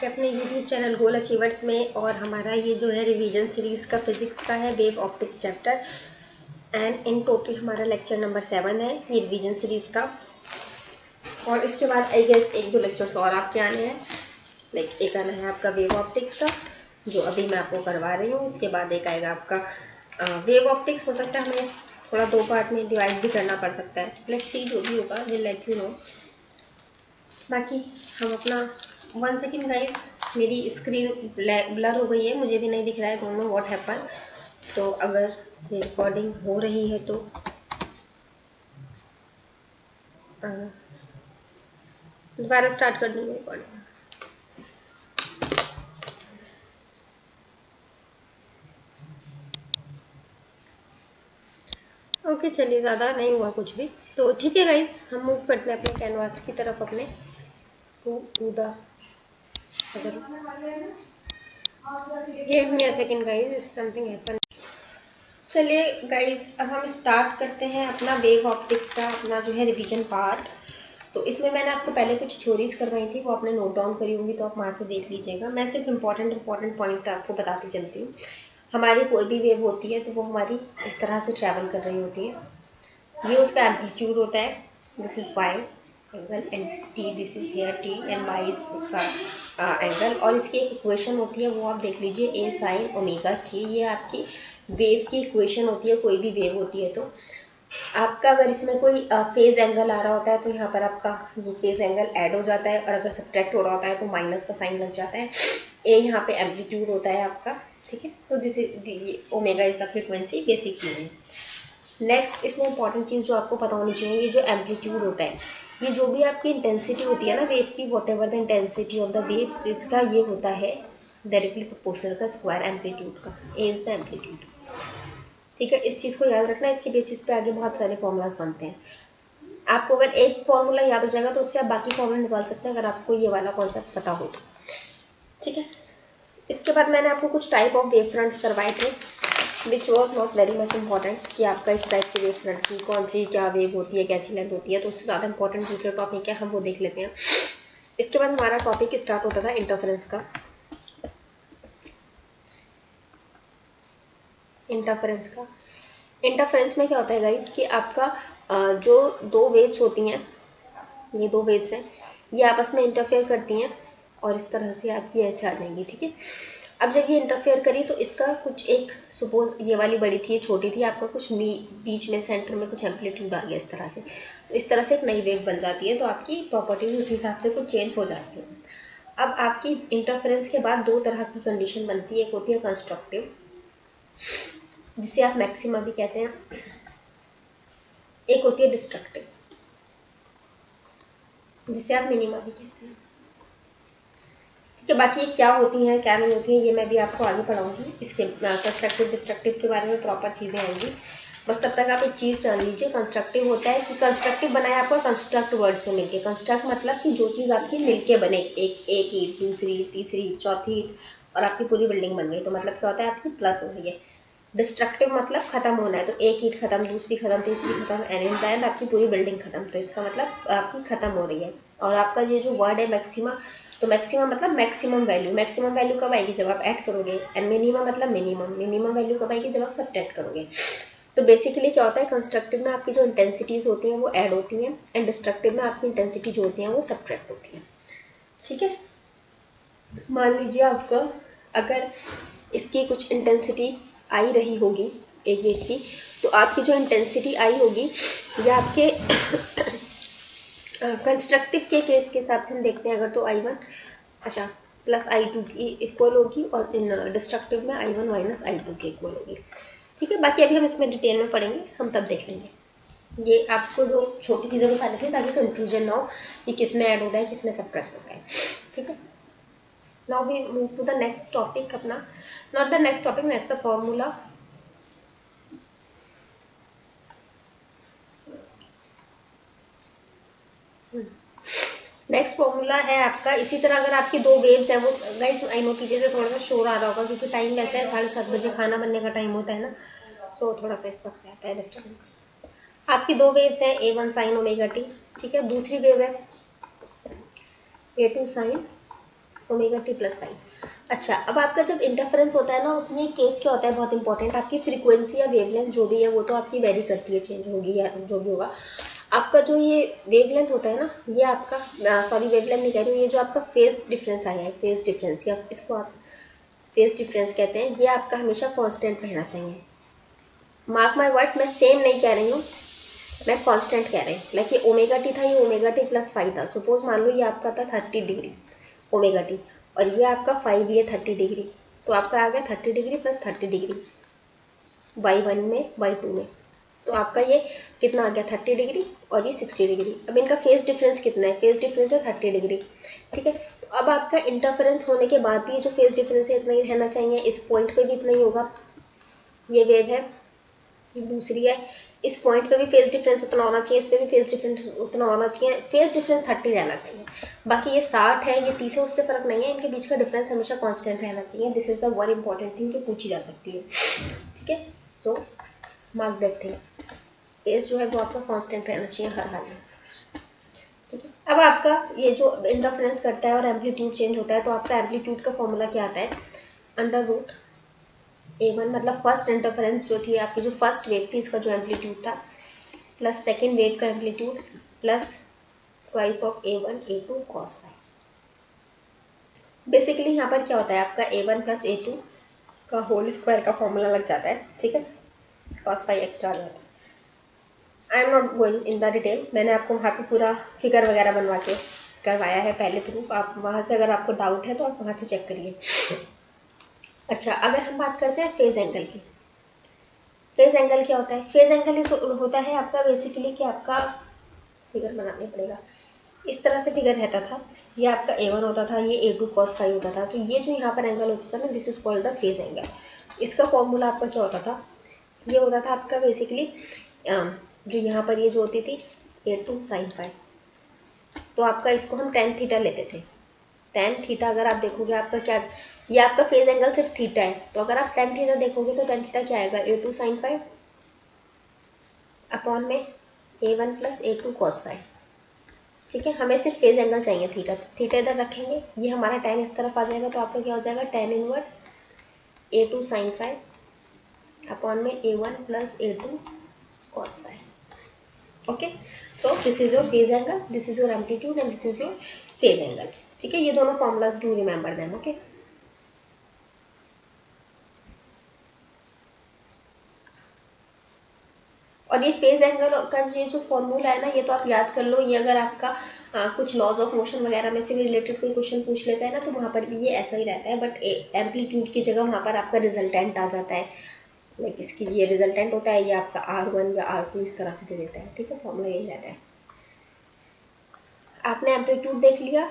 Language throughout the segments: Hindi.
कि अपने YouTube चैनल गोल अचीवर्स में। और हमारा ये जो है रिवीजन सीरीज़ का फिजिक्स का है, wave optics chapter. And in total हमारा लेक्चर नंबर 7 है ये रिवीजन सीरीज़ का। और इसके बाद आई गेस 1-2 लेक्चर्स और आपके आने हैं। लाइक एक आना है आपका वेव ऑप्टिक्स का, जो अभी मैं आपको करवा रही हूँ। इसके बाद एक आएगा आपका वेव ऑप्टिक्स। हो सकता है हमें थोड़ा 2 पार्ट में डिवाइड भी करना पड़ सकता है। लेट्स सी, जो भी होगा विल लेट यू नो। बाकी हम अपना 1 सेकेंड गाइस, मेरी स्क्रीन ब्लर हो गई है, मुझे भी नहीं दिख रहा है, डोंट नो व्हाट हैपन। तो अगर ये रिकॉर्डिंग हो रही है तो दोबारा स्टार्ट कर दूँगी रिकॉर्डिंग। ओके चलिए, ज़्यादा नहीं हुआ कुछ भी, तो ठीक है गाइस, हम मूव करते हैं अपने कैनवास की तरफ, अपने to the give me a second guys, something happen. चलिए गाइज, अब हम स्टार्ट करते हैं अपना वेव ऑप्टिक्स का अपना जो है रिवीजन पार्ट। तो इसमें मैंने आपको पहले कुछ थ्योरीज करवाई थी, वो आपने नोट डाउन करी होंगी, तो आप मार के देख लीजिएगा। मैं सिर्फ इंपॉर्टेंट पॉइंट आपको बताती चलती हूँ। हमारी कोई भी वेव होती है तो वो हमारी इस तरह से ट्रैवल कर रही होती है। ये उसका एम्पलीट्यूड होता है, this is Y angle, and T this is here T, and Y is उसका एंगल। और इसकी एक इक्वेशन होती है, वो आप देख लीजिए, ए साइन ओमेगा टी। ये आपकी वेव की इक्वेशन होती है, कोई भी वेव होती है तो। आपका अगर इसमें कोई फेज एंगल आ रहा होता है तो यहाँ पर आपका ये फेज एंगल ऐड हो जाता है, और अगर सब्ट्रैक्ट हो रहा होता है तो माइनस का साइन लग जाता है। ए यहाँ पे एम्पलीट्यूड होता है आपका, ठीक है। तो this is omega is the frequency, basic चीज़ें। नेक्स्ट इसमें इंपॉर्टेंट चीज़ जो आपको पता होनी चाहिए, ये जो एम्पलीट्यूड होता है, ये जो भी आपकी इंटेंसिटी होती है ना वेव की, what ever the intensity of the wave, इसका ये होता है डायरेक्टली प्रोपोर्शनल का स्क्वायर एम्पलीट्यूड का। ए इज द एम्पलीट्यूड, ठीक है। इस चीज़ को याद रखना, इसके बेसिस पे आगे बहुत सारे फॉर्मूलाज बनते हैं। आपको अगर एक फॉर्मूला याद हो जाएगा तो उससे आप बाकी फॉर्मूला निकाल सकते हैं, अगर आपको ये वाला कॉन्सेप्ट पता हो तो, ठीक है। इसके बाद मैंने आपको कुछ टाइप ऑफ वेव फ्रंट्स करवाए थे, which was not very much important, कि आपका इस टाइप के वेव फ्रंट की कौन सी क्या वेव होती है, कैसी लेंथ होती है। तो उससे ज़्यादा इंपॉर्टेंट दूसरा टॉपिक है, हम वो देख लेते हैं। इसके बाद हमारा टॉपिक स्टार्ट होता था इंटरफेरेंस का। इंटरफेरेंस में क्या होता है गाइस, कि आपका जो 2 वेव्स होती हैं, ये 2 वेव्स हैं, ये आपस में इंटरफेयर करती हैं, और इस तरह से आपकी ऐसे आ जाएंगी, ठीक है। अब जब ये इंटरफेयर करी तो इसका कुछ एक, सपोज ये वाली बड़ी थी, ये छोटी थी, आपका कुछ बीच में सेंटर में कुछ एम्पलीट्यूड आ गया इस तरह से, तो इस तरह से एक नई वेव बन जाती है। तो आपकी प्रॉपर्टीज उस हिसाब से कुछ चेंज हो जाती है। अब आपकी इंटरफेरेंस के बाद 2 तरह की कंडीशन बनती है, एक होती है कंस्ट्रक्टिव, जिसे आप मैक्सिमा भी कहते हैं, एक होती है डिस्ट्रक्टिव, जिसे आप मिनिमा भी कहते हैं, ठीक है। बाकी ये क्या होती हैं क्या नहीं होती हैं, ये मैं भी आपको आगे पढ़ाऊंगी। इसके कंस्ट्रक्टिव डिस्ट्रक्टिव के बारे में प्रॉपर चीज़ें आएंगी। बस तब तक आप एक चीज़ जान लीजिए, कंस्ट्रक्टिव होता है कि कंस्ट्रक्टिव बनाया आपका कंस्ट्रक्ट वर्ड से मिलके। कंस्ट्रक्ट मतलब कि जो चीज़ आपकी मिलके बने, एक ईंट, दूसरी, तीसरी, चौथी ईंट, और आपकी पूरी बिल्डिंग बन गई, तो मतलब क्या होता है, आपकी प्लस हो रही है। डिस्ट्रक्टिव मतलब खत्म होना है, तो एक ईंट खत्म, दूसरी खत्म, तीसरी खत्म, एंड इन द एंड आपकी पूरी बिल्डिंग खत्म, तो इसका मतलब आपकी खत्म हो रही है। और आपका ये जो वर्ड है मैक्सिमा, तो मैक्सिमम मतलब मैक्सिमम वैल्यू कब आएगी, जब आप ऐड करोगे। एंड मिनिमम मतलब मिनिमम वैल्यू कब आएगी, जब आप सब्ट्रैक्ट करोगे। तो बेसिकली क्या होता है, कंस्ट्रक्टिव में आपकी जो इंटेंसिटीज़ होती हैं वो ऐड होती हैं, एंड डिस्ट्रक्टिव में आपकी इंटेंसिटी जो होती हैं वो सब्ट्रैक्ट होती हैं, ठीक है। मान लीजिए आपका अगर इसकी कुछ इंटेंसिटी आई रही होगी एक वेव की, तो आपकी जो इंटेंसिटी आई होगी ये आपके कंस्ट्रक्टिव के केस के हिसाब से हम देखते हैं, अगर तो I1 अच्छा प्लस I2 की इक्वल होगी, और इन डिस्ट्रक्टिव में I1 माइनस I2 के इक्वल होगी, ठीक है। बाकी अभी हम इसमें डिटेल में पढ़ेंगे, हम तब देख लेंगे। ये आपको जो छोटी चीज़ें बताने थे ताकि कंफ्यूजन ना हो कि किस में ऐड होता है, किस में सब्ट्रैक्ट होता है, ठीक है। Now we move to the next topic अपना, not the next topic, next the formula. Next formula है आपका, इसी तरह अगर आपकी 2 वेव्स है, वो गाइस आई नो पीछे से थोड़ा सा शोर आ रहा होगा, क्योंकि टाइम वैसे है 7:30 बजे खाना बनने का टाइम होता है ना, सो थोड़ा सा इस वक्त रहता है डिस्टर्बेंस। आपकी 2 वेव्स है, A1 साइन ओमेगा टी, ठीक है। दूसरी वेव है A2 sine omega T plus five. अच्छा, अब आपका जब इंटरफेरेंस होता है ना, उसमें केस क्या होता है बहुत इंपॉर्टेंट, आपकी फ्रीक्वेंसी या वेवलेंथ जो भी है वो तो आपकी वेरी करती है, चेंज होगी या जो भी होगा। आपका जो ये वेवलेंथ होता है ना, ये आपका, सॉरी वेवलेंथ नहीं कह रही हूँ, ये जो आपका फेज डिफरेंस आया है, फेज डिफरेंस या इसको आप फेज डिफरेंस कहते हैं, ये आपका हमेशा कांस्टेंट रहना चाहिए। मार्क माय वर्ड्स, मैं सेम नहीं कह रही हूँ, मैं कांस्टेंट कह रही हूँ। लाइक ये ओमेगा टी था, ये ओमेगा टी प्लस फाइव था। सपोज मान लो ये आपका था 30 डिग्री ओमेगा टी, और ये आपका फाइव, ये 30 डिग्री, तो आपका आ गया 30 डिग्री प्लस 30 डिग्री y1 में y2 में। तो आपका ये कितना आ गया 30 डिग्री, और ये 60 डिग्री। अब इनका फेज डिफरेंस कितना है, फेज डिफरेंस है 30 डिग्री, ठीक है। तो अब आपका इंटरफेरेंस होने के बाद भी ये जो फेज डिफरेंस है इतना ही रहना चाहिए, इस पॉइंट पे भी इतना ही होगा। ये वेव है, दूसरी है, इस पॉइंट पे भी फेज डिफरेंस उतना होना चाहिए, इस पे भी फेज डिफरेंस उतना होना चाहिए, फेज डिफरेंस 30 रहना चाहिए। बाकी ये 60 है, ये 30 है, उससे फर्क नहीं है, इनके बीच का डिफरेंस हमेशा कांस्टेंट रहना चाहिए। This is the one important thing जो पूछी जा सकती है, ठीक है। तो मार्क दैट थिंग, फेज जो है वो आपका कांस्टेंट रहना चाहिए हर हाल में, ठीक है। अब आपका ये जो इंटरफेरेंस करता है और एम्पलीट्यूड चेंज होता है, तो आपका एम्पलीट्यूड का फॉर्मूला क्या आता है, अंडर रूट A1, मतलब फर्स्ट इंटरफेरेंस जो थी आपकी, जो फर्स्ट वेव थी, इसका जो एम्पलीट्यूड था, प्लस सेकेंड वेव का amplitude, plus twice of A1 A2 cos five. Basically यहाँ पर क्या होता है, आपका A1 प्लस A2 का होल स्क्वायर का फॉर्मूला लग जाता है, ठीक है, कॉस फाइव एक्स्ट्रा आ जाता है। I am not going in the detail, मैंने आपको वहाँ पे पूरा फिगर वगैरह बनवा के करवाया है पहले प्रूफ, आप वहाँ से अगर आपको डाउट है तो आप वहाँ से चेक करिए। अच्छा, अगर हम बात करते हैं फेज एंगल की, फेज एंगल क्या होता है, फेज एंगल होता है आपका बेसिकली कि आपका फिगर बनाने पड़ेगा, इस तरह से फिगर रहता था, ये आपका A1 होता था, ये A2 cos फाइव होता था, तो ये जो यहाँ पर एंगल होता था ना, this is called the phase angle. इसका फॉर्मूला आपका क्या होता था, ये होता था आपका बेसिकली जो यहाँ पर ये जो होती थी A2 sin फाइव, तो आपका इसको हम tan थीटा लेते थे। tan थीटा अगर आप देखोगे आपका क्या, ये आपका फेज एंगल सिर्फ थीटा है, तो अगर आप tan थीटा देखोगे तो tan थीटा क्या आएगा, A2 sin फाइव अपॉन में A1 plus A2 cos five, ठीक है। हमें सिर्फ फेज एंगल चाहिए थीटा, तो थीटा इधर रखेंगे, ये हमारा tan इस तरफ आ जाएगा, तो आपका क्या हो जाएगा, tan inverse A2 sin five upon में A1 plus A2 cos five. Okay, so this is your phase angle, this is your amplitude and this is your phase angle, ठीक है। ये दोनों formulas do remember them, okay. और ये फेज एंगल का ये जो फॉर्मूला है ना, ये तो आप याद कर लो, ये अगर आपका कुछ लॉज ऑफ मोशन वगैरह में से भी रिलेटेड कोई क्वेश्चन पूछ लेता है ना, तो वहाँ पर भी ये ऐसा ही रहता है, बट एम्पलीट्यूड की जगह वहाँ पर आपका रिजल्टेंट आ जाता है। लाइक इसकी ये रिजल्टेंट होता है, ये आपका R1 या R2 इस तरह से दे देता है, ठीक है, फॉर्मूला यही रहता है। आपने एम्पलीट्यूड देख लिया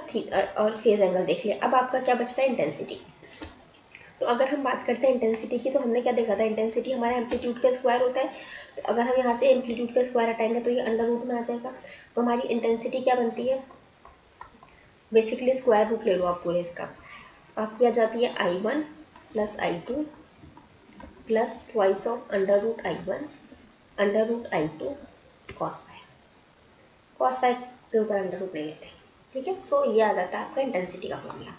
और फेज एंगल देख लिया, अब आपका क्या बचता है, इंटेंसिटी। तो अगर हम बात करते हैं इंटेंसिटी की, तो हमने क्या देखा था, इंटेंसिटी हमारा एम्पलीट्यूड का स्क्वायर होता है, तो अगर हम यहाँ से एम्पलीट्यूड का स्क्वायर हटाएंगे तो ये अंडर रूट में आ जाएगा, तो हमारी इंटेंसिटी क्या बनती है, बेसिकली स्क्वायर रूट ले लो आप पूरे इसका, आपकी आ जाती है I1 plus I2 plus twice of under root I2 cos phi, cos phi के ऊपर अंडर रूट नहीं लेते, ठीक है। सो ये आ जाता है आपका इंटेंसिटी का फॉर्मूला,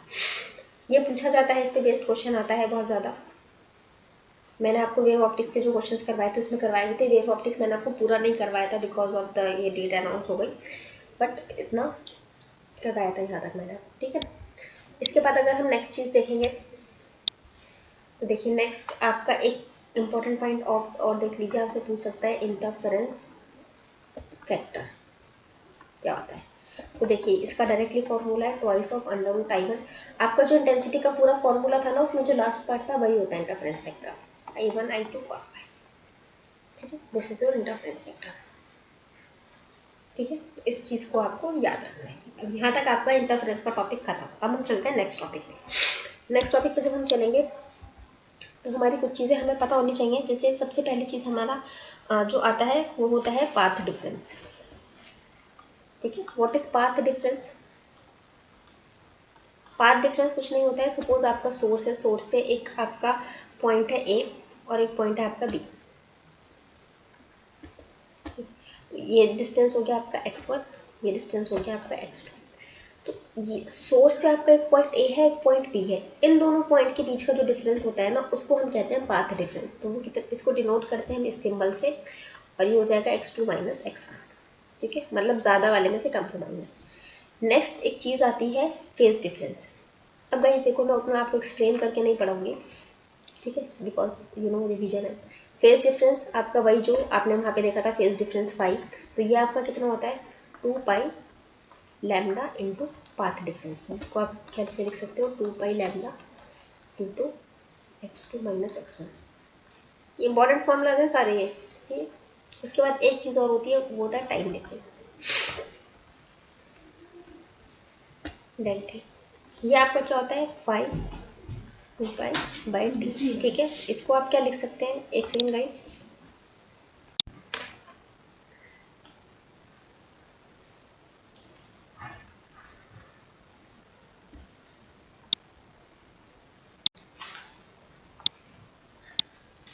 ये पूछा जाता है, इस पर बेस्ड क्वेश्चन आता है बहुत ज़्यादा। मैंने आपको वेव ऑप्टिक्स के जो क्वेश्चंस करवाए थे उसमें करवाए थे, वेव ऑप्टिक्स मैंने आपको पूरा नहीं करवाया था बिकॉज ऑफ द ये डेट अनाउंस हो गई, बट इतना करवाया था यहाँ तक मैंने, ठीक है। इसके बाद अगर हम नेक्स्ट चीज़ देखेंगे, तो देखिए नेक्स्ट आपका एक इम्पॉर्टेंट पॉइंट और देख लीजिए, आपसे पूछ सकता है इंटरफेरेंस फैक्टर क्या होता है। तो देखिए इसका डायरेक्टली फॉर्मूला है twice of under root I1। आपका जो इंटेंसिटी का पूरा फॉर्मूला था ना, उसमें जो लास्ट पार्ट था वही होता है interference factor, I1 I2 cos five, ठीक है। This is your interference factor, ठीक है। इस चीज़ को आपको याद रखना है। अब यहाँ तक आपका इंटरफेरेंस का टॉपिक खत्म। अब हम चलते हैं नेक्स्ट टॉपिक पे। नेक्स्ट टॉपिक पे जब हम चलेंगे तो हमारी कुछ चीज़ें हमें पता होनी चाहिए, जैसे सबसे पहली चीज़ हमारा जो आता है वो होता है पाथ डिफरेंस, ठीक है। What is path difference, path difference कुछ नहीं होता है, सपोज आपका सोर्स है, सोर्स से एक आपका पॉइंट है A और एक पॉइंट है आपका B, ये डिस्टेंस हो गया आपका x1, ये डिस्टेंस हो गया आपका x2। तो ये सोर्स से आपका एक पॉइंट ए है, एक पॉइंट बी है, इन दोनों पॉइंट के बीच का जो डिफरेंस होता है ना, उसको हम कहते हैं पाथ डिफरेंस। तो वो कितने, इसको डिनोट करते हैं हम इस सिंबल से, और ये हो जाएगा x2 माइनस x1। ठीक है, मतलब ज़्यादा वाले में से कम को माइनस। नेक्स्ट एक चीज़ आती है फेज डिफरेंस। अब गाइस देखो, मैं उतना आपको एक्सप्लेन करके नहीं पढ़ाऊंगी, ठीक है, बिकॉज यू नो रिवीजन है। फेज डिफरेंस आपका वही जो आपने वहाँ पे देखा था, फेज डिफरेंस 5, तो ये आपका कितना होता है 2 पाई लैम्डा इंटू पाथ डिफरेंस, जिसको आप ख्याल से लिख सकते हो 2 पाई lambda into x2 minus x1। ये इंपॉर्टेंट फॉर्मूलाज हैं सारे ये, ठीक है। उसके बाद एक चीज़ और होती है, वो होता है टाइम डिफरेंस, डेल्टा। ये आपका क्या होता है 5 2 पाई/t, ठीक है। इसको आप क्या लिख सकते हैं, एक सेकेंड गाइस।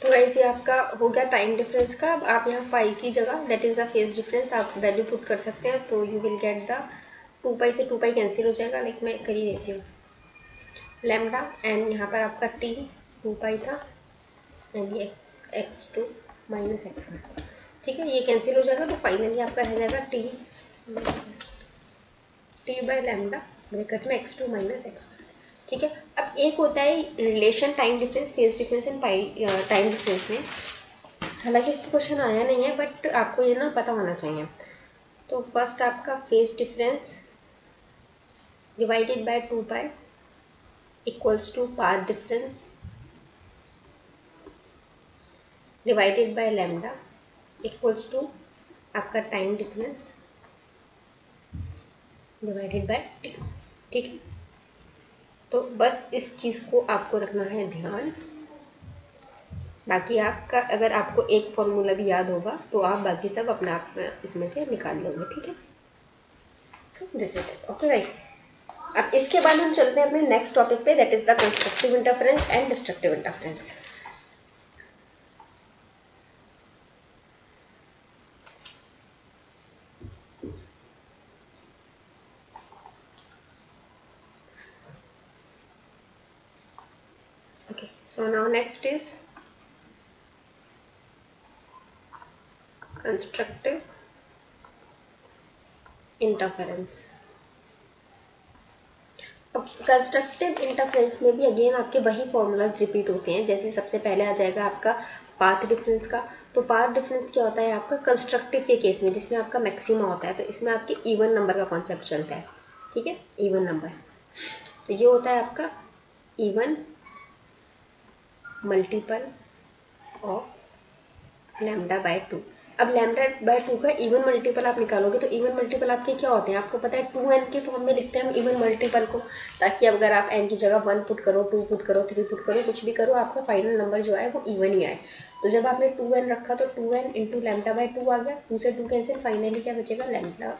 तो गाइस ये आपका हो गया टाइम डिफरेंस का। अब आप यहाँ पाई की जगह, that is the phase difference, आप वैल्यू पुट कर सकते हैं, तो यू विल गेट द 2 पाई से 2 पाई कैंसिल हो जाएगा, लाइक मैं कर ही देती हूँ लैम्डा, एंड यहाँ पर आपका t 2 पाई था, एंड ये x2 माइनस x1, ठीक है, ये कैंसिल हो जाएगा। तो फाइनली आपका रह जाएगा t बाई लैम्डा ब्रैकेट में x2 माइनस x1, ठीक है। अब एक होता है relation time difference, phase difference and pi time difference में, हालांकि इस पर क्वेश्चन आया नहीं है, बट आपको ये ना पता होना चाहिए। तो फर्स्ट आपका phase difference divided by 2 pi equals to path difference divided by lambda equals to आपका time difference divided by T, ठीक है। तो बस इस चीज़ को आपको रखना है ध्यान। बाकी आपका, अगर आपको एक फॉर्मूला भी याद होगा तो आप बाकी सब अपने आप इसमें से निकाल लोगे, ठीक है। So this is it, okay guys. अब इसके बाद हम चलते हैं अपने नेक्स्ट टॉपिक पे, that is the constructive interference and destructive interference. Okay, so now next is constructive interference। अब कंस्ट्रक्टिव इंटरफेरेंस में भी अगेन आपके वही फॉर्मूलाज रिपीट होते हैं। जैसे सबसे पहले आ जाएगा आपका पाथ डिफरेंस का। तो पाथ डिफरेंस क्या होता है आपका कंस्ट्रक्टिव के केस में, जिसमें आपका मैक्सिमा होता है, तो इसमें आपके इवन नंबर का कॉन्सेप्ट चलता है, ठीक है, इवन नंबर। तो ये होता है आपका even multiple of lambda by 2। अब लैम्डा बाय 2 का इवन मल्टीपल आप निकालोगे, तो इवन मल्टीपल आपके क्या होते हैं आपको पता है, 2n के फॉर्म में लिखते हैं हम इवन मल्टीपल को, ताकि अगर आप n की जगह 1 पुट करो, 2 पुट करो, 3 पुट करो, कुछ भी करो, आपका फाइनल नंबर जो आए वो इवन ही आए। तो जब आपने 2n रखा तो 2n इंटू लैम्डा बाय 2 आ गया, 2 से 2 कैंसिल, फाइनली क्या बचेगा लैम्डा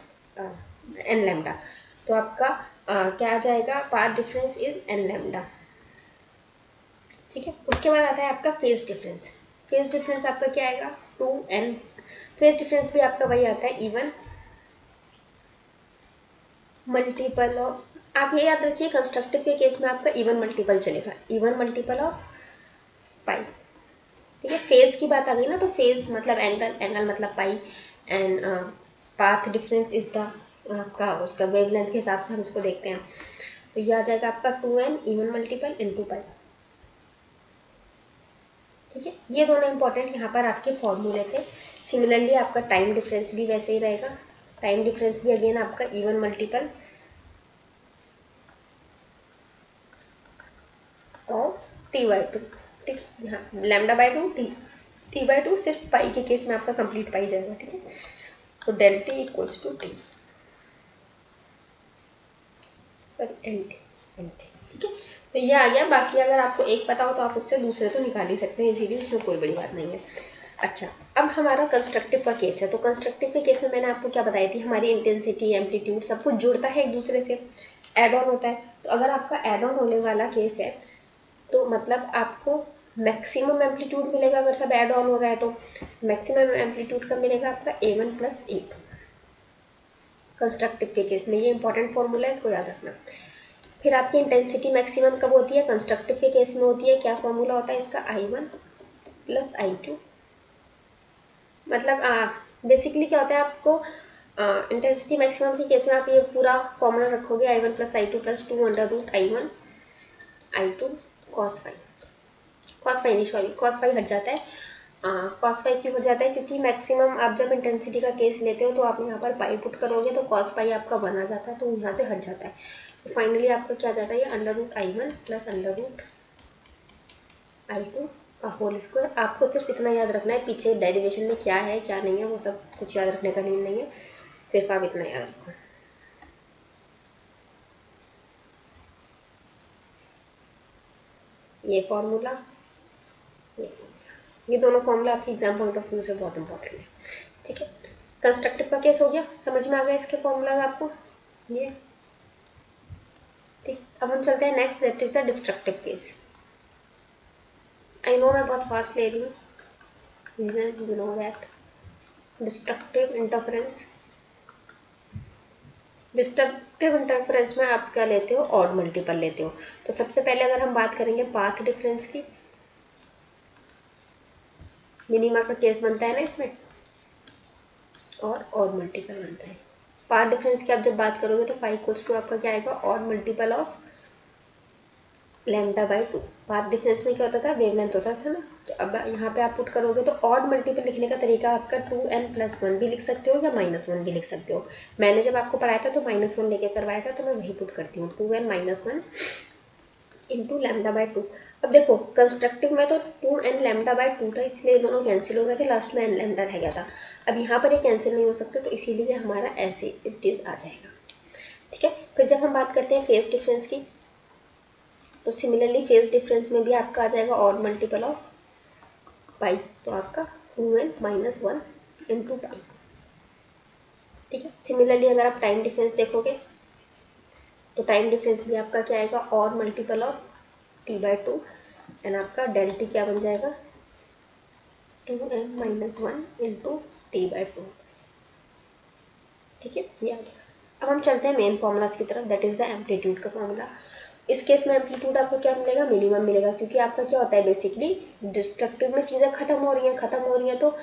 n लैम्डा। तो आपका क्या आ जाएगा, path difference is n lambda, ठीक है। उसके बाद आता है आपका फेज डिफरेंस। फेज डिफरेंस आपका क्या आएगा 2n। फेज डिफरेंस भी आपका वही आता है इवन मल्टीपल ऑफ, आप ये याद रखिए कंस्ट्रक्टिव के केस में आपका इवन मल्टीपल चलेगा, इवन मल्टीपल ऑफ पाई, ठीक है। फेज की बात आ गई ना, तो फेज मतलब एंगल, एंगल मतलब pi, and path difference is the आपका उसका वेवलेंथ के हिसाब से हम इसको देखते हैं। तो ये आ जाएगा आपका 2n even multiple into pi, ठीक है। ये दोनों इंपॉर्टेंट यहाँ पर आपके फॉर्मूले थे। सिमिलरली आपका टाइम डिफरेंस भी वैसे ही रहेगा। टाइम डिफरेंस भी अगेन आपका इवन मल्टीपल ऑफ t/2, ठीक है। यहाँ लैम्डा बाय 2 t/2 सिर्फ पाई के केस में आपका कंप्लीट पाई जाएगा, ठीक है। तो del t equals to T, sorry N T, ठीक है। तो ये आ गया। बाकी अगर आपको एक पता हो तो आप उससे दूसरे तो निकाल ही सकते हैं इजीली, उसमें कोई बड़ी बात नहीं है। अच्छा, अब हमारा कंस्ट्रक्टिव का केस है। तो कंस्ट्रक्टिव के केस में मैंने आपको क्या बताई थी, हमारी इंटेंसिटी, एम्पलीट्यूड सब कुछ जुड़ता है एक दूसरे से, एड ऑन होता है। तो अगर आपका एड ऑन होने वाला केस है तो मतलब आपको मैक्सिमम एम्पलीट्यूड मिलेगा। अगर सब एड ऑन हो रहा है तो मैक्सिमम एम्पलीट्यूड का मिलेगा आपका a1 प्लस a2, कंस्ट्रक्टिव के केस में। ये इंपॉर्टेंट फॉर्मूला है, इसको याद रखना। फिर आपकी इंटेंसिटी मैक्सिमम कब होती है? कंस्ट्रक्टिव के केस में होती है। क्या फॉर्मूला होता है इसका? I1 plus I2। मतलब बेसिकली क्या होता है, आपको इंटेंसिटी मैक्सिमम के केस में आप ये पूरा फॉर्मूला रखोगे, I1 plus I2 plus 2 under root I1 I2 cos phi. Cos phi नहीं, सॉरी, कॉस फाई हट जाता है। कॉस फाई क्यों हट जाता है? क्योंकि मैक्सिमम आप जब इंटेंसिटी का केस लेते हो तो आप यहाँ पर पाई पुट करोगे तो कॉस फाई आपका 1 आ जाता है, तो यहाँ से हट जाता है। तो फाइनली आपका क्या आ जाता है? ये under root I1 plus under root I2 का होल स्क्वायर। आपको सिर्फ इतना याद रखना है, पीछे डेरिवेशन में क्या है क्या नहीं है वो सब कुछ याद रखने का नीड नहीं है, सिर्फ आप इतना याद रखो। ये फॉर्मूला, ये दोनों फॉर्मूला आपके एग्जाम पॉइंट ऑफ व्यू से बहुत इंपॉर्टेंट है। ठीक है, कंस्ट्रक्टिव का केस हो गया, समझ में आ गया इसके फॉर्मूलाज आपको ये। ठीक, अब हम चलते हैं next, that is the destructive case. I know मैं बहुत फास्ट ले रही हूँ, reason you know that. Destructive interference, destructive interference में आप क्या लेते हो? ऑड मल्टीपल लेते हो। तो सबसे पहले अगर हम बात करेंगे पाथ डिफरेंस की, मिनिमा का केस बनता है ना इसमें, और ऑड मल्टीपल बनता है। पाथ डिफरेंस की आप जब बात करोगे तो 5 = आपका क्या आएगा? Odd multiple of λ/2। Path difference में क्या होता था? वेवलेंथ होता था ना। तो अब यहाँ पे आप पुट करोगे तो ऑड मल्टीपल लिखने का तरीका आपका 2n+1 भी लिख सकते हो या -1 भी लिख सकते हो। मैंने जब आपको पढ़ाया था तो -1 लेके करवाया था, तो मैं वही पुट करती हूँ, 2n - 1 इंटू λ/2। अब देखो कंस्ट्रक्टिव में तो 2n λ/2 था, इसलिए दोनों कैंसिल हो गए थे, लास्ट में n लैम्डा रह गया था। अब यहाँ पर ये कैंसिल नहीं हो सकते, तो इसीलिए हमारा ऐसे इट इज़ आ जाएगा। ठीक है, फिर जब हम बात करते हैं फेस डिफरेंस की, तो सिमिलरली फेस डिफरेंस में भी आपका आ जाएगा ऑड मल्टीपल ऑफ पाई, तो आपका 2n - 1 इंटू पाई। ठीक है, सिमिलरली अगर आप टाइम डिफरेंस देखोगे तो टाइम डिफरेंस भी आपका क्या आएगा? Odd multiple of t/2 and आपका डेल टी क्या बन जाएगा? 2n - 1 into t/2। ठीक है, ये आ गया। अब हम चलते हैं मेन फॉर्मूलाज की तरफ, दैट इज़ द एम्पलीट्यूड का फॉर्मूला। इस केस में एम्पलीट्यूड आपको क्या मिलेगा? मिनिमम मिलेगा, क्योंकि आपका क्या होता है बेसिकली डिस्ट्रक्टिव में चीज़ें खत्म हो रही हैं तो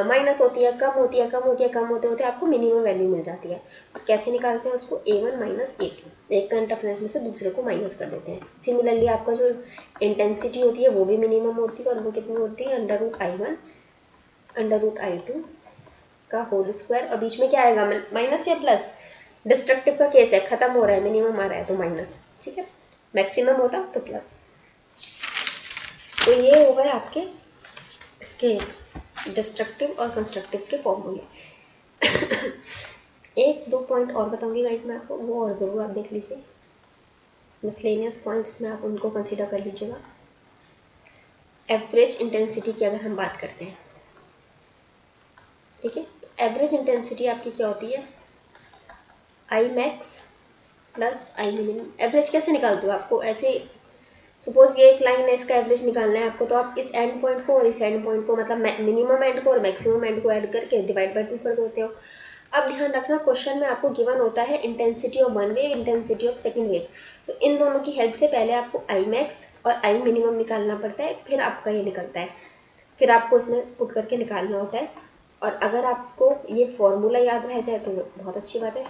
माइनस होती है, कम होती है, कम होती है, कम होते होते आपको मिनिमम वैल्यू मिल जाती है। तो कैसे निकालते हैं उसको? A1 - A2, एक का इंटरफेरेंस में से दूसरे को माइनस कर देते हैं। सिमिलरली आपका जो इंटेंसिटी होती है वो भी मिनिमम होती है, और वो कितनी होती है? Under root I1 under root I2 का होल स्क्वायर। और बीच में क्या आएगा? माइनस या प्लस? डिस्ट्रक्टिव का केस है, खत्म हो रहा है, मिनिमम आ रहा है तो माइनस, ठीक है, मैक्सिमम होता तो प्लस। तो ये हो गए आपके इसके डिस्ट्रक्टिव और कंस्ट्रक्टिव के फॉर्मूले। एक दो पॉइंट और बताऊंगी गाइस मैं आपको, वो और ज़रूर आप देख लीजिए, मिसलेनियस पॉइंट्स में आप उनको कंसीडर कर लीजिएगा। एवरेज इंटेंसिटी की अगर हम बात करते हैं, ठीक है, तो एवरेज इंटेंसिटी आपकी क्या होती है? I max plus I minimum. Average कैसे निकालते हो? आपको ऐसे सपोज ये एक लाइन है, इसका एवरेज निकालना है आपको, तो आप इस एंड पॉइंट को और इस एंड पॉइंट को, मतलब मिनिमम एंड को और मैक्सिमम एंड को ऐड करके डिवाइड बाय 2 कर देते हो। अब ध्यान रखना, क्वेश्चन में आपको गिवन होता है intensity of one wave, intensity of second wave, तो इन दोनों की हेल्प से पहले आपको आई मैक्स और आई मिनिमम निकालना पड़ता है, फिर आपका ये निकलता है, फिर आपको इसमें पुट करके निकालना होता है। और अगर आपको ये फॉर्मूला याद रह जाए तो बहुत अच्छी बात है।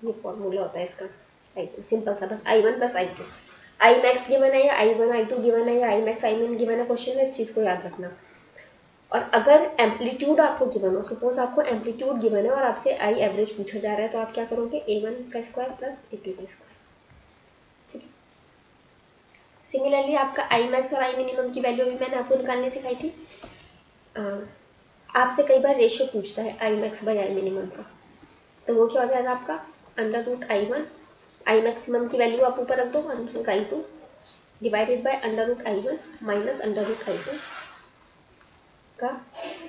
ये फॉर्मूला होता है इसका I2, सिंपल सा, बस I1 plus I2। I max given है या I1 I2 गिवन है या आई मैक्स आई मिन गिवन है क्वेश्चन में, इस चीज़ को याद रखना। और अगर एम्पलीट्यूड आपको गिवन हो, सपोज आपको एम्पलीट्यूड गिवन है और आपसे आई एवरेज पूछा जा रहा है, तो आप क्या करोगे? A1 का स्क्वायर प्लस A2 का स्क्वायर। ठीक है, सिमिलरली आपका आई मैक्स और आई मिनिमम की वैल्यू भी मैंने आपको निकालने सिखाई थी। आपसे कई बार रेशियो पूछता है I max by I minimum का, तो वो क्या हो जाएगा आपका? Under root I1, I maximum की वैल्यू आप ऊपर रख दो, under root I2 divided by under root I1 minus under root I2 का,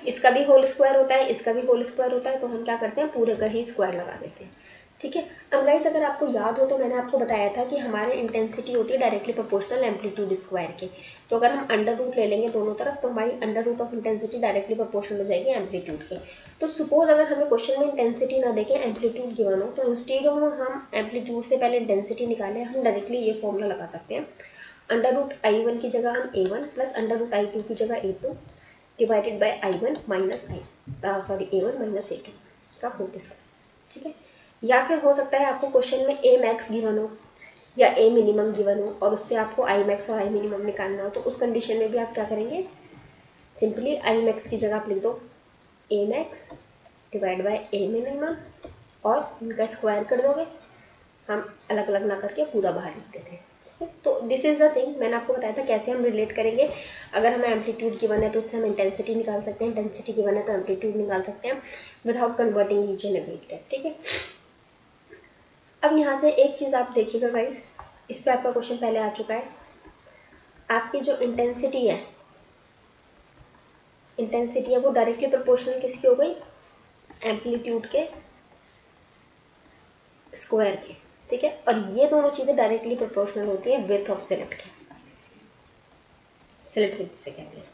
इसका भी होल स्क्वायर होता है, इसका भी होल स्क्वायर होता है, तो हम क्या करते हैं? पूरे का ही स्क्वायर लगा देते हैं। ठीक है। अब गाइस अगर आपको याद हो तो मैंने आपको बताया था कि हमारे इंटेंसिटी होती है डायरेक्टली प्रोपोर्शनल एम्पलीट्यूड स्क्वायर के। तो अगर हम अंडर रूट ले लेंगे दोनों तरफ तो हमारी under root of intensity directly proportional हो जाएगी एम्पलीट्यूड के। तो सपोज अगर हमें क्वेश्चन में इंटेंसिटी ना देखें, एम्पलीट्यूड गिवन हो, तो इंस्टेड ऑफ हम एम्पलीट्यूड से पहले इंटेंसिटी निकालें, हम डायरेक्टली ये फॉर्मूला लगा सकते हैं। अंडर रूट I1 की जगह हम A1 plus under root I2 की जगह A2 divided by I1 minus A1 minus A2 का होल स्क्वायर। ठीक है। या फिर हो सकता है आपको क्वेश्चन में ए मैक्स गिवन हो या ए मिनिमम गिवन हो और उससे आपको आई मैक्स और आई मिनिमम निकालना हो, तो उस कंडीशन में भी आप क्या करेंगे, सिंपली आई मैक्स की जगह आप लिख दो A max divide by A minimum और इनका स्क्वायर कर दोगे। हम अलग अलग ना करके पूरा बाहर लिख देते हैं। ठीक है। तो दिस इज़ द थिंग, मैंने आपको बताया था कैसे हम रिलेट करेंगे। अगर हमें एम्पलीट्यूड गिवन है तो उससे हम इंटेंसिटी निकाल सकते हैं, इंटेंसिटी गिवन है तो एम्पलीट्यूड निकाल सकते हैं without converting each and every step. ठीक है। अब यहाँ से एक चीज़ आप देखिएगा गाइस, इस पे आपका क्वेश्चन पहले आ चुका है। आपकी जो इंटेंसिटी है वो डायरेक्टली प्रोपोर्शनल किसकी हो गई, एम्पलीट्यूड के स्क्वायर के। ठीक है। और ये दोनों चीज़ें डायरेक्टली प्रोपोर्शनल होती है विड्थ ऑफ स्लिट के, स्लिट विड्थ से कहते हैं।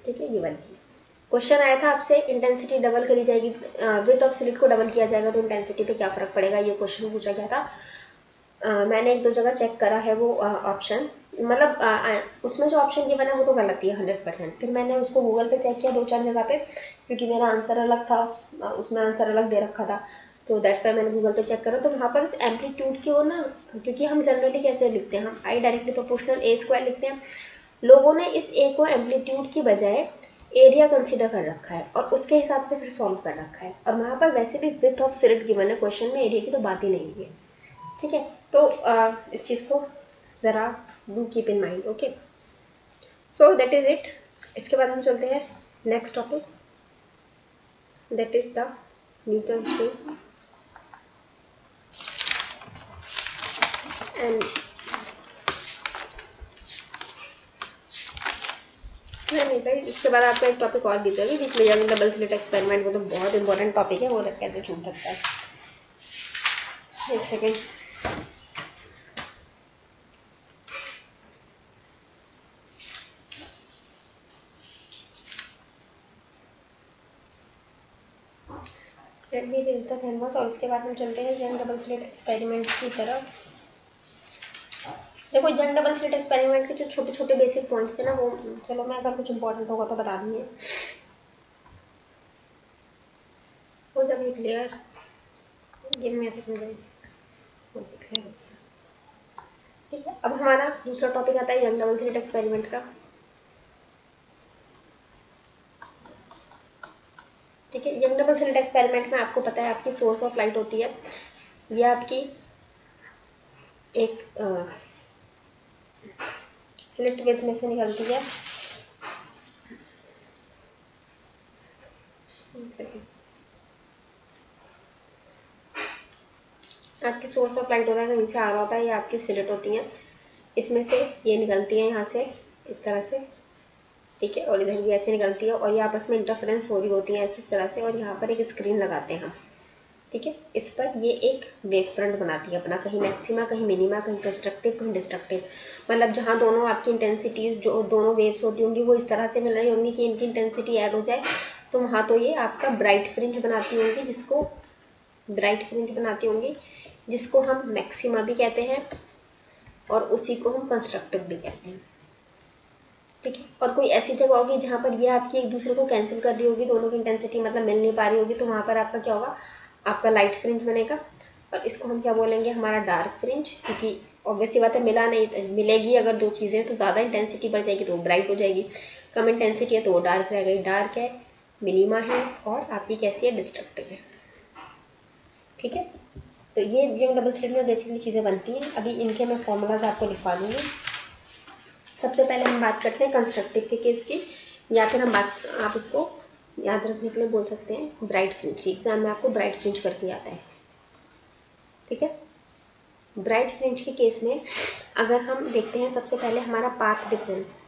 ठीक है। ये वाली चीज़ क्वेश्चन आया था आपसे, इंटेंसिटी डबल करी जाएगी, विड्थ ऑफ स्लिट को डबल किया जाएगा तो इंटेंसिटी पे क्या फ़र्क पड़ेगा, ये क्वेश्चन पूछा गया था। मैंने एक दो जगह चेक करा है वो ऑप्शन, मतलब उसमें जो ऑप्शन गिवन है वो तो गलत ही है 100%। फिर मैंने उसको गूगल पे चेक किया दो चार जगह पे, क्योंकि मेरा आंसर अलग था, उसमें आंसर अलग दे रखा था, तो दैट्स वाई मैंने गूगल पे चेक करा। तो वहाँ पर एम्पलीट्यूड की वो ना, क्योंकि हम जनरली कैसे लिखते हैं, हम I directly proportional A square लिखते हैं, लोगों ने इस ए को एम्पलीट्यूड की बजाय एरिया कंसिडर कर रखा है और उसके हिसाब से फिर सॉल्व कर रखा है। और वहाँ पर वैसे भी विड्थ ऑफ स्लिट गिवन है क्वेश्चन में, एरिया की तो बात ही नहीं हुई है। ठीक है। तो इस चीज़ को ज़रा do keep in mind. Okay, so that is it. इसके बाद हम चलते हैं next topic, that is the Newton's law. And नहीं भाई, इसके बाद आपका एक टॉपिक और भी था जिसमें यंग डबल स्लिट एक्सपेरिमेंट, वो तो बहुत इंपॉर्टेंट टॉपिक है, वो कैसे छूट सकता है। एक second, let me read the canvas. और उसके बाद हम चलते हैं यंग डबल स्लिट एक्सपेरिमेंट की तरफ। देखो यंग डबल स्लिट एक्सपेरिमेंट के जो छोटे छोटे बेसिक पॉइंट्स थे ना, वो चलो मैं अगर कुछ इंपॉर्टेंट होगा तो बता दूँगी, हो जाएगी clear. Give me a second guys, okay clear हो गया। ठीक है। अब हमारा दूसरा टॉपिक आता है यंग डबल स्लिट एक्सपेरिमेंट का। ठीक है। यंग डबल स्लिट एक्सपेरिमेंट में आपको पता है आपकी सोर्स ऑफ लाइट होती है, ये आपकी एक स्लिट विथ में से निकलती है। आपकी सोर्स ऑफ लाइट होता है, कहीं से आ रहा होता है, ये आपकी स्लिट होती हैं, इसमें से ये निकलती है यहाँ से इस तरह से। ठीक है। और इधर भी ऐसे निकलती है और ये आपस में इंटरफेरेंस हो रही होती है इस तरह से, और यहाँ पर एक स्क्रीन लगाते हैं हम। ठीक है। इस पर ये एक वेव फ्रंट बनाती है अपना, कहीं मैक्सिमा कहीं मिनिमा, कहीं कंस्ट्रक्टिव कहीं डिस्ट्रक्टिव, मतलब जहाँ दोनों आपकी इंटेंसिटीज़ जो दोनों वेव्स होती होंगी वो इस तरह से मिल रही होंगी कि इनकी इंटेंसिटी ऐड हो जाए, तो वहाँ तो ये आपका ब्राइट फ्रिंज बनाती होंगी, जिसको हम मैक्सिमा भी कहते हैं और उसी को हम कंस्ट्रक्टिव भी कहते हैं। ठीक है। और कोई ऐसी जगह होगी जहाँ पर ये आपकी एक दूसरे को कैंसिल कर रही होगी, दोनों की इंटेंसिटी मतलब मिल नहीं पा रही होगी, तो वहाँ पर आपका क्या होगा, आपका लाइट फ्रिंज बनेगा। और इसको हम क्या बोलेंगे, हमारा डार्क फ्रिंज, क्योंकि ऑब्वियसली बात है मिलेगी अगर दो चीज़ें तो ज़्यादा इंटेंसिटी बढ़ जाएगी तो वो ब्राइट हो जाएगी, कम इंटेंसिटी है तो वो डार्क रह गई। डार्क है, मिनिमा है और आपकी कैसी है, डिस्ट्रक्टिव है। ठीक है। तो ये यंग डबल स्लिट में बेसिकली चीज़ें बनती हैं। अभी इनके मैं फॉर्मूलाज आपको लिखवा दूँगी। सबसे पहले हम बात करते हैं कंस्ट्रक्टिव के केस की, या फिर आप उसको याद रखने के लिए बोल सकते हैं ब्राइट फ्रिंज। एग्जाम में आपको ब्राइट फ्रिंज करके आता है। ठीक है। ब्राइट फ्रिंज के केस में अगर हम देखते हैं सबसे पहले हमारा पाथ डिफरेंस,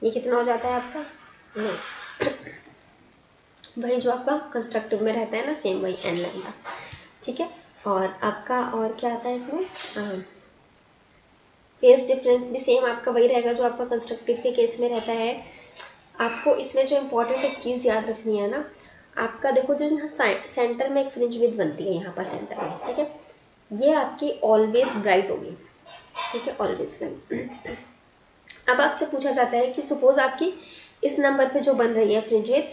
ये कितना हो जाता है आपका, वही जो आपका कंस्ट्रक्टिव में रहता है ना, सेम वही एन लैम्डा, ठीक है। और आपका और क्या आता है इसमें, फेज डिफरेंस भी सेम आपका वही रहेगा जो आपका कंस्ट्रक्टिव के केस में रहता है। आपको इसमें जो इम्पोर्टेंट एक चीज़ याद रखनी है ना, आपका देखो जो यहाँ सेंटर में एक फ्रिंज विड्थ बनती है यहाँ पर सेंटर में, ठीक है, ये आपकी ऑलवेज ब्राइट होगी, ठीक है, ऑलवेज ब्राइट। अब आपसे पूछा जाता है कि सपोज आपकी इस नंबर पे जो बन रही है फ्रिंज विड्थ,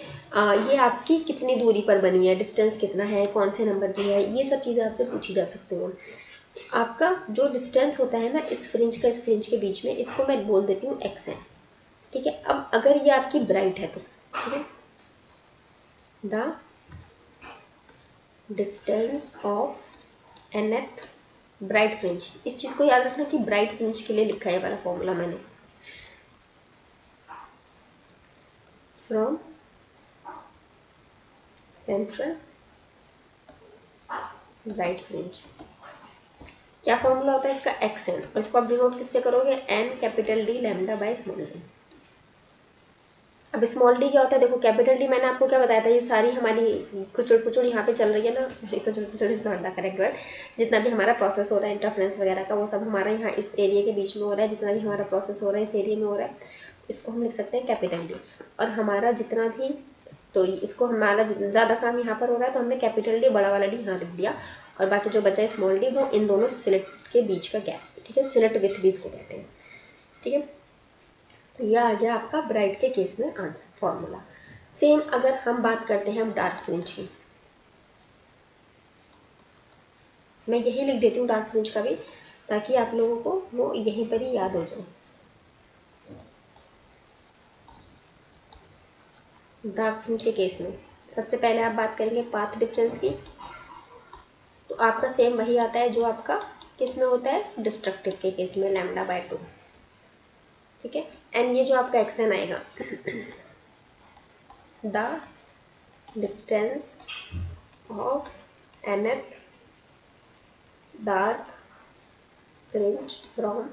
ये आपकी कितनी दूरी पर बनी है, डिस्टेंस कितना है, कौन से नंबर की है, ये सब चीज़ें आपसे पूछी जा सकती हैं। आपका जो डिस्टेंस होता है ना इस फ्रिंज का इस फ्रिंज के बीच में, इसको मैं बोल देती हूँ एक्स है, ठीक है। अब अगर ये आपकी ब्राइट है तो, ठीक है, the distance of nth bright fringe, इस चीज़ को याद रखना कि ब्राइट फ्रिंज के लिए लिखा है वाला फॉर्मूला मैंने, फ्रॉम सेंट्रल ब्राइट फ्रिंज। क्या फॉर्मूला होता है इसका, एक्स एन, और इसको आप डिनोट किससे करोगे, N capital D lambda by small D. अब स्मॉल डी क्या होता है, देखो कैपिटल डी मैंने आपको क्या बताया था, ये सारी हमारी कुचड़ कुचड़ यहाँ पे चल रही है ना, कुचड़ कुचड़ is not the correct word, जितना भी हमारा प्रोसेस हो रहा है इंटरफ्रेंस वगैरह का, वो सब हमारा यहाँ इस एरिया के बीच में हो रहा है, जितना भी हमारा प्रोसेस हो रहा है इस एरिया में हो रहा है, इसको हम लिख सकते हैं कैपिटल डी। और हमारा जितना भी, तो इसको हमारा ज़्यादा काम यहाँ पर हो रहा है तो हमने कैपिटल डी बड़ा वाला डी यहाँ लिख दिया, और बाकी जो बचा है स्मॉल डी वो इन दोनों स्लिट के बीच का गैप, ठीक है, स्लिट विथ भी इसको कहते हैं, ठीक है। तो यह आ गया आपका ब्राइट के केस में आंसर फॉर्मूला। सेम अगर हम बात करते हैं हम डार्क फ्रिंज की, मैं यही लिख देती हूँ डार्क फ्रिंज का भी, ताकि आप लोगों को वो यहीं पर ही याद हो जाए। डार्क फ्रिंज के केस में सबसे पहले आप बात करेंगे पाथ डिफरेंस की, तो आपका सेम वही आता है जो आपका किस में होता है, डिस्ट्रक्टिव के केस में, लैम्डा बाय 2, ठीक है। एंड ये जो आपका एक्शन आएगा, the distance of nth dark fringe from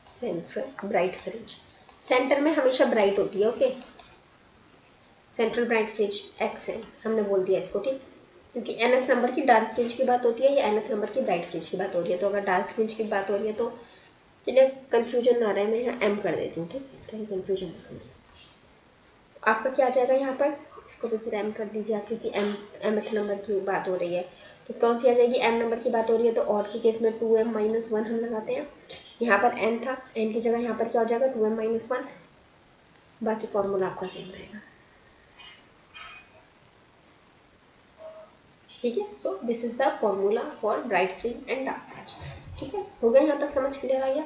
central bright fringe. Centre में हमेशा ब्राइट होती है, okay, central bright fringe x है, हमने बोल दिया इसको, ठीक, क्योंकि nth नंबर की डार्क फ्रिंज की बात होती है या nth नंबर की ब्राइट फ्रिंज की बात हो रही है। तो अगर डार्क फ्रिंज की बात हो रही है तो चलिए कन्फ्यूजन ना रहे, मैं यहाँ एम कर देती हूँ, ठीक है, ताकि कन्फ्यूजन ना हो। आपका क्या आ जाएगा यहाँ पर, इसको भी फिर एम कर दीजिए आप, क्योंकि mth नंबर की बात हो रही है तो कौन सी आ जाएगी, एम नंबर की बात हो रही है तो ऑड के केस में 2m - 1 हम लगाते हैं। यहाँ पर n था, n की जगह यहाँ पर क्या हो जाएगा 2m - 1, बाकी फॉर्मूला आपका सेम रहेगा, ठीक है। So this is the formula for bright fringe and dark fringe, ठीक है। हो गया यहाँ तक, समझ क्लियर आ गया।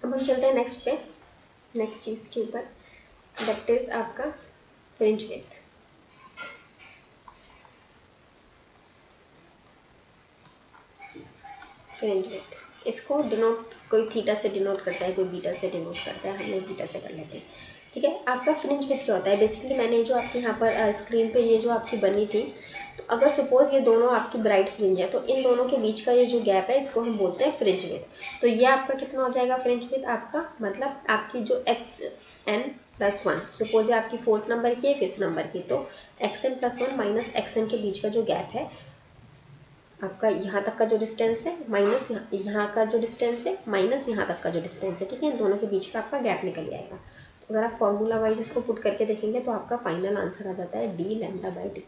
अब हम चलते हैं नेक्स्ट पे, नेक्स्ट चीज़ के ऊपर, दैट इज आपका फ्रिंज विड्थ। फ्रिंज विड्थ इसको डिनोट कोई थीटा से डिनोट करता है, कोई बीटा से डिनोट करता है, हम लोग बीटा से कर लेते हैं, ठीक है। आपका फ्रिंज विड्थ क्या होता है, बेसिकली मैंने जो आपके यहाँ पर स्क्रीन पे ये जो आपकी बनी थी, तो अगर सपोज ये दोनों आपकी ब्राइट फ्रिंज है तो इन दोनों के बीच का ये जो गैप है इसको हम बोलते हैं फ्रिंज विड्थ। तो ये आपका कितना हो जाएगा फ्रिंज विड्थ, आपका मतलब आपकी जो xn+1, सपोज ये आपकी 4th नंबर की है 5th नंबर की, तो xn+1 माइनस xn के बीच का जो गैप है आपका, यहाँ तक का जो डिस्टेंस है माइनस यहाँ का जो डिस्टेंस है माइनस यहाँ तक का जो डिस्टेंस है, ठीक है, इन दोनों के बीच का आपका गैप निकल आएगा। तो अगर आप फॉर्मूला वाइज इसको पुट करके देखेंगे तो आपका फाइनल आंसर आ जाता है डी लैम्डा बाई डी।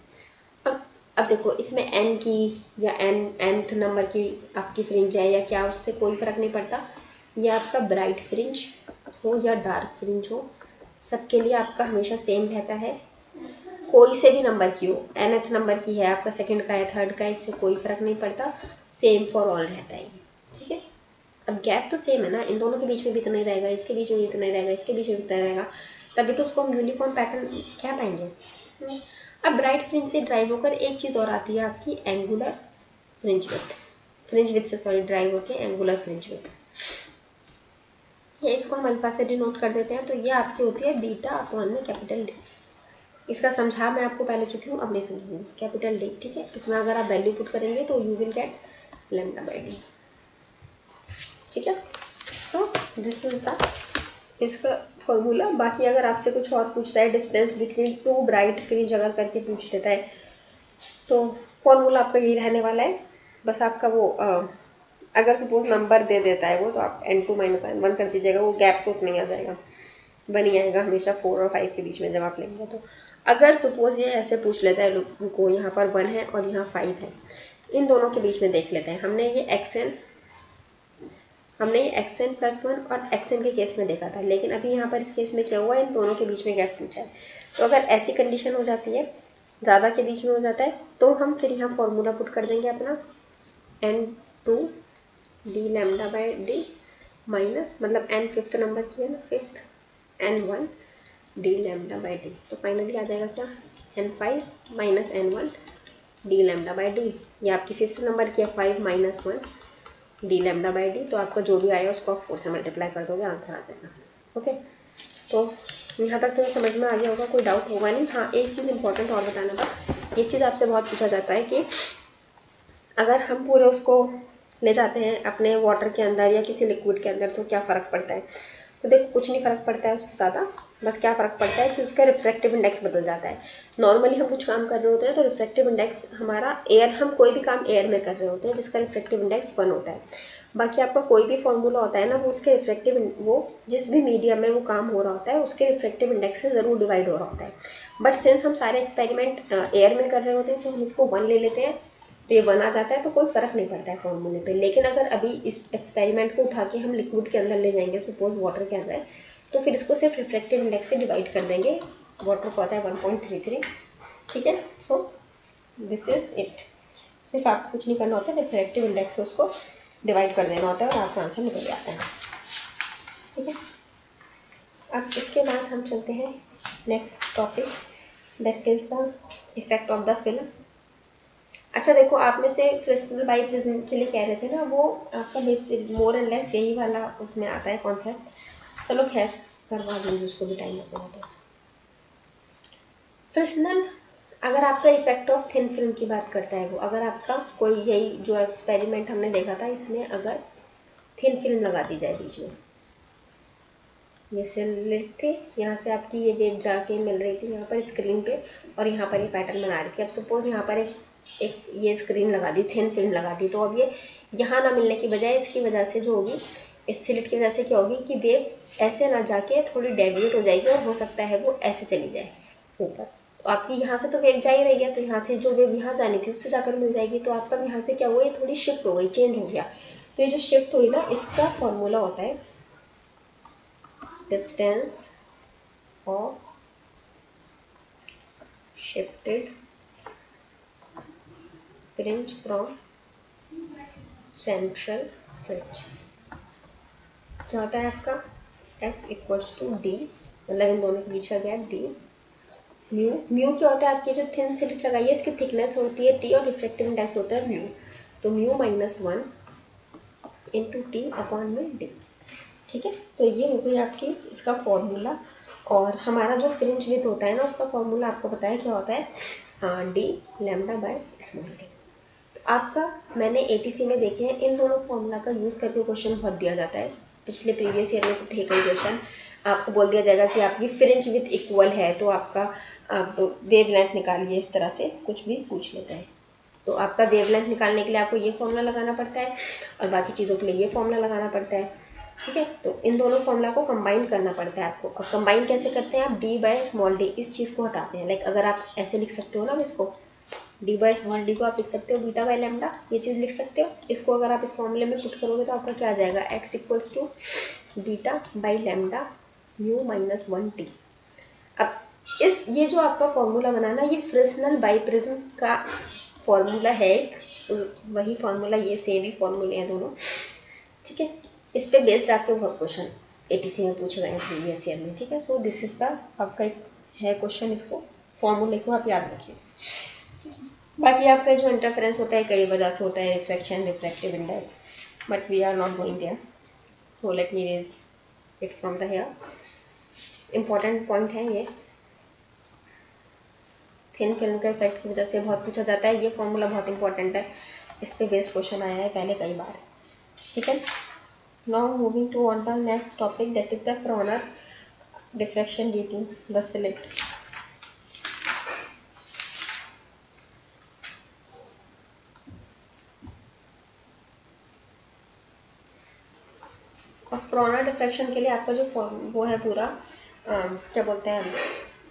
और अब देखो इसमें एन की या nth नंबर की आपकी फ्रिंज है या क्या, उससे कोई फ़र्क नहीं पड़ता, ये आपका ब्राइट फ्रिंज हो या डार्क फ्रिंज हो, सबके लिए आपका हमेशा सेम रहता है, कोई से भी नंबर की हो, nth नंबर की है आपका, सेकंड का है, थर्ड का है, इससे कोई फ़र्क नहीं पड़ता, सेम फॉर ऑल रहता है ये, ठीक है। अब गैप तो सेम है ना, इन दोनों के बीच में भी इतना ही रहेगा, इसके बीच में भी इतना ही रहेगा, इसके बीच में भी इतना रहेगा, तभी तो उसको हम यूनिफॉर्म पैटर्न क्या पाएंगे। अब ब्राइट फ्रिंज से ड्राइव होकर एक चीज़ और आती है आपकी angular fringe width, fringe width से सॉरी ड्राइव होकर एंगुलर फ्रिंज विड्थ, या इसको हम अल्फा से डिनोट कर देते हैं, तो ये आपकी होती है बीटा अपॉन में कैपिटल डी। इसका समझा मैं आपको पहले चुकी हूँ, अब नहीं समझूंगी, कैपिटल डी, ठीक है। इसमें अगर आप वैल्यू पुट करेंगे तो you will get lambda by D, ठीक है। तो दिस इज द, इसका फॉर्मूला। बाकी अगर आपसे कुछ और पूछता है, distance between two bright fringe अगर करके पूछ लेता है, तो फॉर्मूला आपका यही रहने वाला है। बस आपका वो अगर सपोज नंबर दे देता है वो, तो आप n2 - n1 कर दीजिएगा, वो गैप तो उतना ही आ जाएगा, बन ही आएगा हमेशा 4 और 5 के बीच में जब आप लेंगे। तो अगर सपोज ये ऐसे पूछ लेता है लोगों को, यहाँ पर 1 है और यहाँ 5 है, इन दोनों के बीच में देख लेते हैं। हमने ये xn +1 और xn के केस में देखा था, लेकिन अभी यहाँ पर इस केस में क्या हुआ, इन दोनों के बीच में गैप पूछा है। तो अगर ऐसी कंडीशन हो जाती है, ज़्यादा के बीच में हो जाता है, तो हम फिर यहाँ फॉर्मूला पुट कर देंगे अपना n2 d lambda by D minus, मतलब n फिफ्थ नंबर की है ना, fifth, n1 d lambda by D. तो फाइनली आ जाएगा क्या, n5 - n1 d lambda by D. ये आपकी फिफ्थ नंबर की है, 5 - 1 d लैम्डा बाई डी। तो आपका जो भी आएगा उसको आप 4 से मल्टीप्लाई कर दोगे, आंसर आ जाएगा। ओके, तो यहाँ तक तो समझ में आ गया होगा, कोई डाउट होगा नहीं। हाँ, एक चीज़ इंपॉर्टेंट और बताना था, ये चीज़ आपसे बहुत पूछा जाता है कि अगर हम पूरे उसको ले जाते हैं अपने वाटर के अंदर या किसी लिक्विड के अंदर, तो क्या फ़र्क पड़ता है। तो देखो, कुछ नहीं फ़र्क पड़ता है उससे ज़्यादा, बस क्या फ़र्क पड़ता है कि उसका रिफ्रैक्टिव इंडेक्स बदल जाता है। नॉर्मली हम कुछ काम कर रहे होते हैं तो रिफ्रैक्टिव इंडेक्स हमारा हम कोई भी काम एयर में कर रहे होते हैं जिसका रिफ्रैक्टिव इंडेक्स 1 होता है। बाकी आपका कोई भी फॉर्मूला होता है ना, वो उसके रिफ्रैक्टिव, वो जिस भी मीडियम में वो काम हो रहा होता है उसके रिफ्रैक्टिव इंडेक्स से ज़रूर डिवाइड हो रहा होता है। बट सिंस हम सारे एक्सपेरिमेंट एयर में कर रहे होते हैं, तो हम इसको 1 ले लेते हैं, तो ये 1 आ जाता है, तो कोई फ़र्क नहीं पड़ता है फॉर्मूले पे। लेकिन अगर अभी इस एक्सपेरिमेंट को उठा के हम लिक्विड के अंदर ले जाएंगे, सपोज वाटर के अंदर, तो फिर इसको सिर्फ रिफ्रैक्टिव इंडेक्स से डिवाइड कर देंगे। वाटर को आता है 1.33, ठीक है। So this is it. सिर्फ आपको कुछ नहीं करना होता है, रिफ्रैक्टिव इंडेक्स से उसको डिवाइड कर देना होता है और आपका आंसर निकल जाता है, ठीक है। अब इसके बाद हम चलते हैं next topic, that is the effect of the film. अच्छा देखो, आप में से क्रिस्टल बाई प्रिज्म के लिए कह रहे थे ना, वो आपका बेसिक मोर एंड लेस यही वाला उसमें आता है कॉन्सेप्ट। चलो खैर, करवा देंगे उसको भी, टाइम बचा तो। फ्रिस्नल, अगर आपका इफेक्ट ऑफ थिन फिल्म की बात करता है वो, अगर आपका कोई यही जो एक्सपेरिमेंट हमने देखा था, इसमें अगर थिन फिल्म लगा दी जाए बीच में, ये स्लिट थी, यहाँ से आपकी ये वेव जाके मिल रही थी यहाँ पर स्क्रीन पे, और यहाँ पर ये पैटर्न बना रही थी। अब सपोज यहाँ पर एक ये स्क्रीन लगा दी, थिन फिल्म लगा दी, तो अब ये यहाँ ना मिलने की बजाय इसकी वजह से जो होगी, इस स्लिट की वजह से क्या होगी कि वेव ऐसे ना जाके थोड़ी डेविएट हो जाएगी, और हो सकता है वो ऐसे चली जाए ऊपर। तो आपकी यहाँ से तो वेव जा ही रही है, तो यहाँ से जो वेव यहाँ जानी थी उससे जाकर मिल जाएगी। तो आपका यहाँ से क्या हुआ, ये थोड़ी शिफ्ट हो गई, चेंज हो गया। तो ये जो शिफ्ट हुई ना, इसका फॉर्मूला होता है distance of shifted fringe from central fringe. क्या होता है आपका x = d, मतलब इन दोनों के बीच का गैप d। म्यू क्या होता है, आपकी जो थिन स्लिट लगाई है इसकी थिकनेस होती है t, और रिफ्रैक्टिव इंडेक्स होता है म्यू। तो म्यू - 1 × t/d, ठीक है। तो ये हो गई आपकी इसका फॉर्मूला। और हमारा जो फ्रिंज विड्थ होता है ना, उसका फॉर्मूला आपको पता है क्या होता है, d lambda by small d। तो आपका मैंने ATC में देखे हैं, इन दोनों फॉर्मूला का यूज़ करके क्वेश्चन बहुत दिया जाता है। पिछले प्रीवियस ईयर में तो थे कई क्वेश्चन, आपको बोल दिया जाएगा कि आपकी फ्रिंज विड्थ इक्वल है, तो आपका आप वेव लेंथ निकालिए, इस तरह से कुछ भी पूछ लेता है। तो आपका वेव लेंथ निकालने के लिए आपको ये फॉर्मूला लगाना पड़ता है, और बाकी चीज़ों के लिए ये फॉर्मूला लगाना पड़ता है, ठीक है। तो इन दोनों फॉर्मूला को कंबाइन करना पड़ता है आपको। और कंबाइन कैसे करते हैं आप, d/स्मॉल d, इस चीज़ को हटाते हैं। लाइक अगर आप ऐसे लिख सकते हो ना, इसको d/स्मॉल d को आप लिख सकते हो बीटा बाय लैम्डा, ये चीज़ लिख सकते हो। इसको अगर आप इस फॉर्मूले में पुट करोगे तो आपका क्या आ जाएगा, x = beta by lambda mu - 1 t। अब ये जो आपका फॉर्मूला बना ना, ये फ्रिस्नल बाई प्रिज्म का फॉर्मूला है, तो वही फॉर्मूला, ये सेम ही फॉर्मूले हैं दोनों, ठीक है। इस पे बेस्ड आपके बहुत क्वेश्चन ATC में पूछे गए हैं प्रीवियस ईयर में, ठीक है। सो दिस इज़ द आपका एक है क्वेश्चन, इसको फॉर्मूले को आप याद रखिए। बाकी आपका जो इंटरफेरेंस होता है कई वजह से होता है, refraction, refractive index, but we are not going there, so let me raise it from the here. Important point है ये, थिन फिल्म के इफेक्ट की वजह से बहुत पूछा जाता है। ये फॉर्मूला बहुत इंपॉर्टेंट है, इस पे बेस्ड क्वेश्चन आया है पहले कई बार, ठीक है। Now moving to on the next topic, that is the Fraunhofer. Diffraction दी थी, द स्लिट। और फ्रॉनर डिफ्रैक्शन के लिए आपका जो फॉर्म वो है पूरा क्या बोलते हैं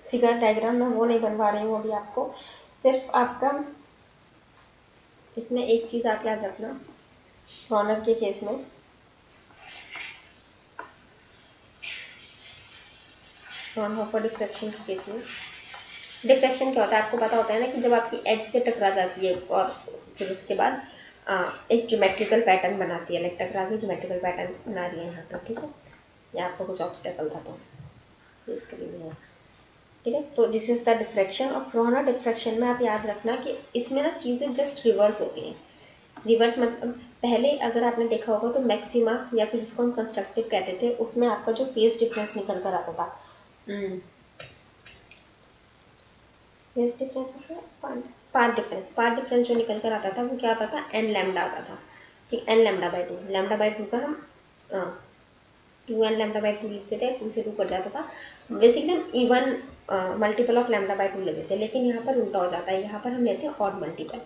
फिगर डायग्राम, मैं वो नहीं बनवा रही हूँ अभी आपको। सिर्फ आपका इसमें एक चीज़ आप याद रखना, फ्रॉनर के केस में फ्रॉनहोफर डिफ्रैक्शन के केस में डिफ्रैक्शन क्या होता है आपको पता होता है ना, कि जब आपकी एज से टकरा जाती है और फिर उसके बाद एक ज्योमेट्रिकल पैटर्न बनाती है, लाइक टकरा के ज्योमेट्रिकल पैटर्न बना रही है यहाँ पर, ठीक है। या आपको कुछ ऑब्स्टेकल था तो इसके लिए है, ठीक है। तो दिस इज़ द डिफ्रैक्शन। और फ्रॉनर डिफ्रैक्शन में आप याद रखना कि इसमें ना चीज़ें जस्ट रिवर्स होती हैं। रिवर्स मतलब पहले अगर आपने देखा होगा तो मैक्सिमा या फिर जिसको हम कंस्ट्रक्टिव कहते थे, उसमें आपका जो फेस डिफरेंस निकल कर आता था, फेस डिफरेंस पार्ट डिफरेंस जो निकल कर आता था वो क्या आता था, एन लैम्डा आता था, ठीक। एन लैम्डा बाई टू का हम 2n लैम्डा बाई टू लिखते थे, 2 से 2 कट जाता था। बेसिकली हम even multiple of lambda by two लेते थे, लेकिन यहाँ पर उल्टा हो जाता है, यहाँ पर हम लेते हैं ऑड मल्टीपल।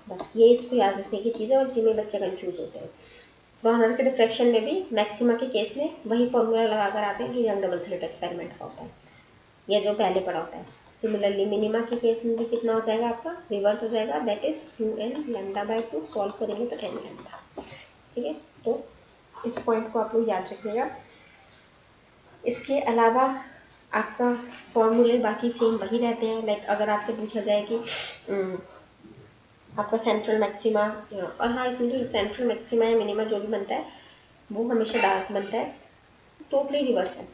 बस ये इसको याद रखने की चीज़ है और इसी में बच्चे कंफ्यूज होते हैं। फ्रॉनर के डिफ्रैक्शन में भी मैक्सिमा के केस में वही फॉर्मूला लगा कर आते हैं जो यंग डबल स्लिट एक्सपेरिमेंट का होता है या जो पहले पढ़ा होता है। सिमिलरली मिनिमा के केस में भी कितना हो जाएगा आपका, रिवर्स हो जाएगा, that is 2n lambda by two. Solve करेंगे तो n लैम्डा, ठीक है। तो इस पॉइंट को आप लोग याद रखिएगा। इसके अलावा आपका फॉर्मूले बाकी सेम वही रहते हैं। लाइक अगर आपसे पूछा जाए कि आपका सेंट्रल मैक्सिमा, और हाँ इसमें जो सेंट्रल मैक्सिमा या मिनिमा जो भी बनता है वो हमेशा डार्क बनता है, टोटली रिवर्स है।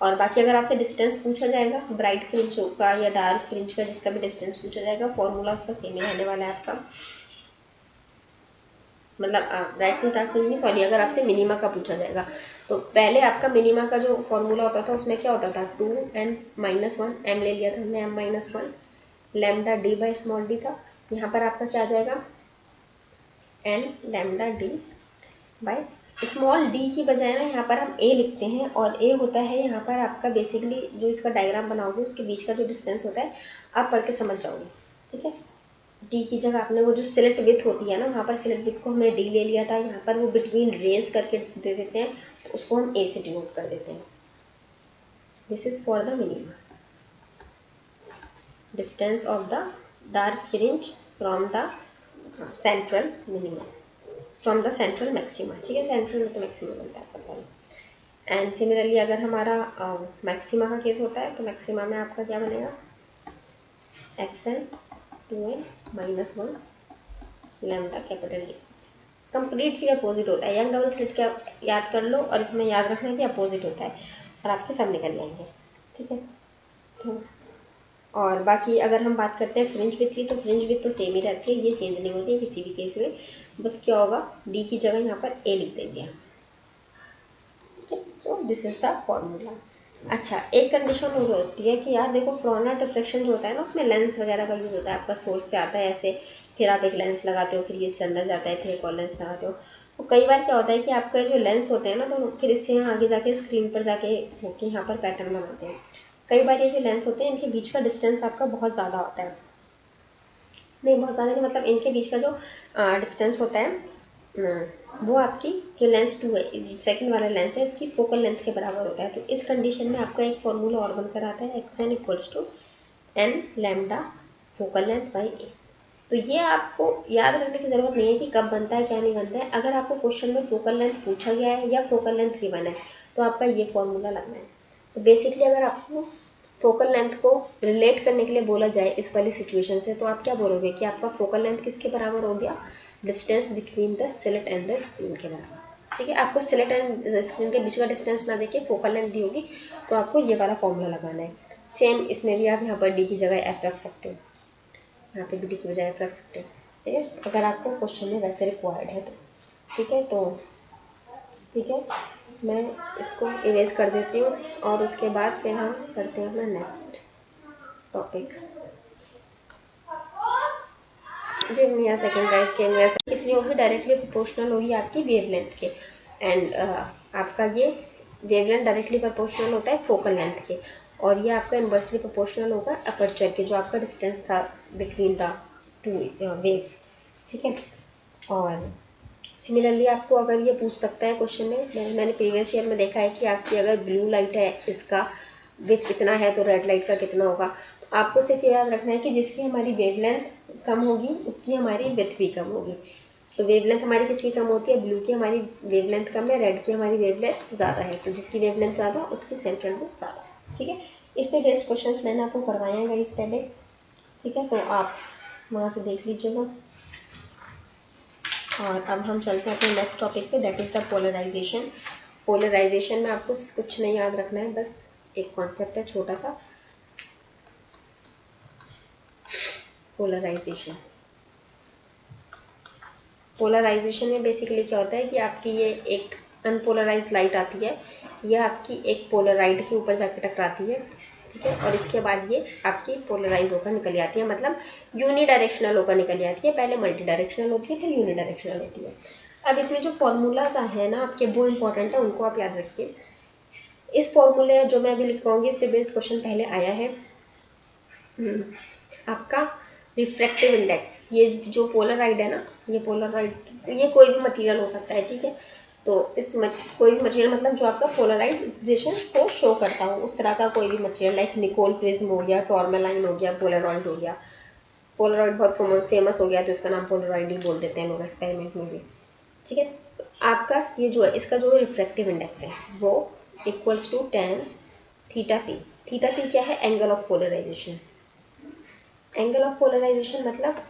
और बाकी अगर आपसे डिस्टेंस पूछा जाएगा ब्राइट फ्रिंज का या डार्क फ्रिंज का, जिसका भी डिस्टेंस पूछा जाएगा, फॉर्मूला उसका सेम ही रहने वाला है आपका। मतलब ब्राइट फ्रिंज डार्क फ्रिंज नहीं, सॉरी, अगर आपसे मिनिमा का पूछा जाएगा तो पहले आपका मिनिमा का जो फॉर्मूला होता था उसमें क्या होता था, 2n-1, m ले लिया था हमने, m-1 lambda D by small D था। यहाँ पर आपका क्या आ जाएगा, n lambda D bye small D की बजाय ना यहाँ पर हम a लिखते हैं, और a होता है यहाँ पर आपका बेसिकली जो इसका डायग्राम बनाओगे उसके बीच का जो डिस्टेंस होता है आप पढ़ के समझ जाओगे, ठीक है। d की जगह आपने वो जो सिलेक्ट विथ होती है ना, वहाँ पर सिलेक्ट विथ को हमने d ले लिया था, यहाँ पर वो बिटवीन रेज करके दे देते हैं तो उसको हम a से डिनोट कर देते हैं। This is for the minimum distance of the dark fringe from the central minimum, from the central maxima, ठीक है। सेंट्रल में तो मैक्सिमम बनता है आपका, सॉरी। एंड सिमिलरली अगर हमारा मैक्सिमा का केस होता है तो मैक्सिमा में आपका क्या बनेगा, xn 2n-1 lambda capital D. Completely opposite होता है, यंग डबल स्लिट का याद कर लो और इसमें याद रखना कि अपोजिट होता है और आपके सब निकल जाएंगे, ठीक है। तो और बाकी अगर हम बात करते हैं फ्रिंज विथ की, तो फ्रिंज विथ तो सेम ही रहती है, ये चेंज नहीं होती है किसी भी केस में। बस क्या होगा, डी की जगह यहाँ पर ए लिख देंगे हम, ठीक है। So this is the formula. अच्छा, एक कंडीशन और होती है कि यार देखो फ्रॉनर डिफ्रैक्शन जो होता है ना उसमें लेंस वगैरह का यूज़ होता है। आपका सोर्स से आता है ऐसे, फिर आप एक लेंस लगाते हो, फिर ये इससे अंदर जाता है, फिर एक और लेंस लगाते हो। तो कई बार क्या होता है कि आपका जो लेंस होते हैं ना, तो फिर इससे यहाँ आगे जाके स्क्रीन पर जाके होके यहाँ पर पैटर्न बनाते हैं। कई बार ये जो लेंस होते हैं इनके बीच का डिस्टेंस आपका बहुत ज़्यादा होता है, नहीं बहुत ज़्यादा नहीं, मतलब इनके बीच का जो डिस्टेंस होता है वो आपकी जो लेंस 2 है, सेकंड वाला लेंस है, इसकी फोकल लेंथ के बराबर होता है। तो इस कंडीशन में आपका एक फॉर्मूला और बनकर आता है, xn equals to n lambda focal length by A. तो ये आपको याद रखने की ज़रूरत नहीं है कि कब बनता है क्या नहीं बनता है। अगर आपको क्वेश्चन में फोकल लेंथ पूछा गया है या फोकल लेंथ गिवन है तो आपका ये फॉर्मूला लगना है। तो बेसिकली अगर आपको फोकल लेंथ को रिलेट करने के लिए बोला जाए इस वाली सिचुएशन से, तो आप क्या बोलोगे कि आपका फोकल लेंथ किसके बराबर हो गया, distance between the slit and the screen के बराबर, ठीक है। आपको स्लिट एंड स्क्रीन के बीच का डिस्टेंस ना देके फोकल लेंथ दी होगी तो आपको ये वाला फॉर्मूला लगाना है। सेम इसमें भी आप यहाँ पर डी की जगह एफ रख सकते हो, यहाँ पे भी डी की बजाय एफ रख सकते हो, ठीक है, अगर आपको क्वेश्चन में वैसे रिक्वायर्ड है तो, ठीक है। तो ठीक है, मैं इसको इरेज कर देती हूँ और उसके बाद फिर हम करते हैं अपना नेक्स्ट टॉपिक। जो मियाँ सेकेंड गाइस के मियाँ कितनी होगी, डायरेक्टली प्रोपोर्शनल होगी आपकी वेवलेंथ के। एंड आपका ये वेवलेंथ डायरेक्टली प्रोपोर्शनल होता है फोकल लेंथ के, और ये आपका इन्वर्सली प्रोपोर्शनल होगा अपर्चर के, जो आपका डिस्टेंस था बिटवीन द टू वेव्स। ठीक है। और सिमिलरली आपको अगर ये पूछ सकता है क्वेश्चन में, मैंने प्रीवियस ईयर में देखा है कि आपकी अगर ब्लू लाइट है इसका विथ इतना है तो रेड लाइट का कितना होगा। तो आपको सिर्फ याद रखना है कि जिसकी हमारी वेवलेंथ कम होगी उसकी हमारी विथ भी कम होगी। तो वेवलेंथ हमारी किसकी कम होती है, ब्लू की हमारी वेवलेंथ कम है, रेड की हमारी वेवलेंथ ज़्यादा है, तो जिसकी वेवलेंथ ज़्यादा उसकी सेंट्रल में ज़्यादा है। ठीक है। इस पे बेस्ड क्वेश्चंस मैंने आपको करवाए हैं गाइस पहले। ठीक है, तो आप वहाँ से देख लीजिएगा। और अब हम चलते हैं अपने नेक्स्ट टॉपिक पे, that is the polarisation. Polarisation में आपको कुछ नहीं याद रखना है, बस एक कॉन्सेप्ट है छोटा सा, पोलराइजेशन। पोलराइजेशन में बेसिकली क्या होता है कि आपकी ये एक अनपोलराइज लाइट आती है, यह आपकी एक पोलराइड के ऊपर जाके टकराती है। ठीक है। और इसके बाद ये आपकी पोलराइज होकर निकल आती है, मतलब यूनी डायरेक्शनल होकर निकल आती है। पहले मल्टी डायरेक्शनल होती है, फिर यूनी डायरेक्शनल होती है। अब इसमें जो फॉर्मूलाज है ना आपके, वो इंपॉर्टेंट है, उनको आप याद रखिए। इस फॉर्मूले जो मैं अभी लिखवाऊंगी इस पे बेस्ड क्वेश्चन पहले आया है। आपका रिफ्रैक्टिव इंडेक्स, ये जो पोलराइड है ना, ये पोलराइड ये कोई भी मटेरियल हो सकता है। ठीक है। तो कोई भी मटेरियल मतलब जो आपका पोलराइजेशन को शो करता हो, उस तरह का कोई भी मटेरियल, लाइक निकोल प्रिज्म हो गया, टॉर्मेलाइन हो गया, पोलराइड हो गया। पोलराइड बहुत फेमस हो गया तो इसका नाम पोलराइड ही बोल देते हैं लोग एक्सपेरिमेंट में भी। ठीक है। आपका ये जो है इसका जो रिफ्रैक्टिव इंडेक्स है वो equals to tan theta P. Theta P क्या है, angle of polarisation. Angle of polarisation मतलब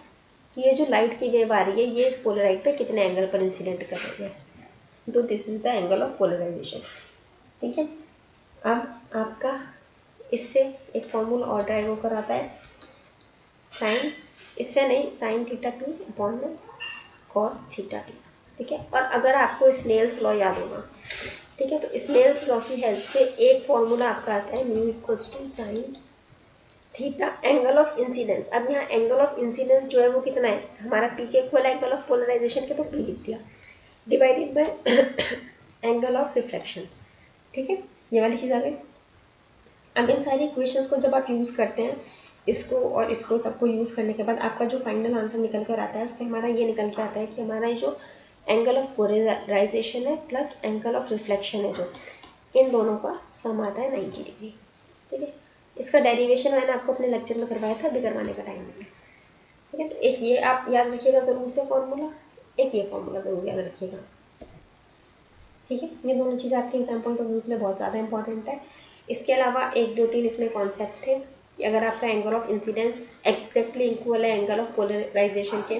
ये जो लाइट की वेव आ रही है ये इस पोलराइड पे कितने एंगल पर इंसिडेंट कर रही है, तो this is the angle of polarisation. ठीक है। अब आपका इससे एक फॉर्मूला और ड्राइव होकर आता है, साइन, इससे नहीं, साइन थीटा पी अपॉन में कॉस थीटा पी। ठीक है। और अगर आपको स्नेल्स लॉ याद होगा, ठीक है, तो स्नेल्स लॉ की हेल्प से एक फॉर्मूला आपका आता है, mu equals to sine theta angle of incidence. अब यहाँ एंगल ऑफ इंसिडेंस जो है वो कितना है, हमारा पी के इक्वल एंगल ऑफ पोलराइजेशन के, तो पी लिख दिया, divided by angle of reflection. ठीक है, ये वाली चीज़ आ गई। अब इन सारी इक्वेशंस को जब आप यूज़ करते हैं, इसको और इसको सबको यूज़ करने के बाद आपका जो फाइनल आंसर निकल कर आता है उससे हमारा ये निकल के आता है कि हमारा ये जो एंगल ऑफ पोलराइजेशन है प्लस एंगल ऑफ रिफ्लेक्शन है, जो इन दोनों का सम आता है 90 डिग्री। ठीक है। इसका डेरिवेशन मैंने आपको अपने लेक्चर में करवाया था, अभी करवाने का टाइम नहीं है। ठीक है। तो एक ये आप याद रखिएगा ज़रूर से फॉर्मूला, एक ये फॉर्मूला ज़रूर याद रखिएगा। ठीक है। ये दोनों चीज़ें आपके एग्जाम पॉइंट ऑफ व्यू में बहुत ज़्यादा इंपॉर्टेंट है। इसके अलावा 1 2 3 इसमें कॉन्सेप्ट थे कि अगर आपका angle of incidence exactly equal है एंगल ऑफ पोलराइजेशन के,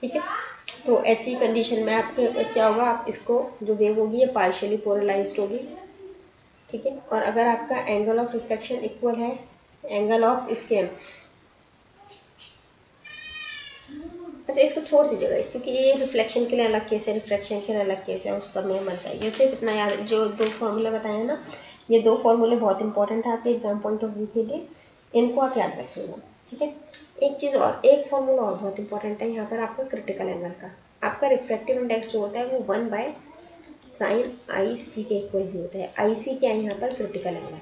ठीक है, तो ऐसी कंडीशन में आपके क्या होगा, आप इसको जो वेव होगी ये पार्शियली पोलराइज्ड होगी। ठीक है। और अगर आपका एंगल ऑफ रिफ्लेक्शन इक्वल है एंगल ऑफ इसके, अच्छा इसको छोड़ दीजिएगा इस, क्योंकि ये रिफ्लेक्शन के लिए अलग केस है, रिफ्लेक्शन के लिए अलग केस है, उस सब में मत जाइए। सिर्फ इतना याद, जो 2 फार्मूले बताए हैं ना, ये 2 फार्मूले बहुत इंपॉर्टेंट है आपके एग्जाम पॉइंट ऑफ व्यू के लिए, इनको आप याद रखिएगा। ठीक है। एक चीज़ और, एक फार्मूला और बहुत इंपॉर्टेंट है यहाँ पर आपका क्रिटिकल एंगल का। आपका रिफ्रैक्टिव इंडेक्स जो होता है वो 1/sin IC के इक्वल ही होता है। IC क्या है यहाँ पर, क्रिटिकल एंगल।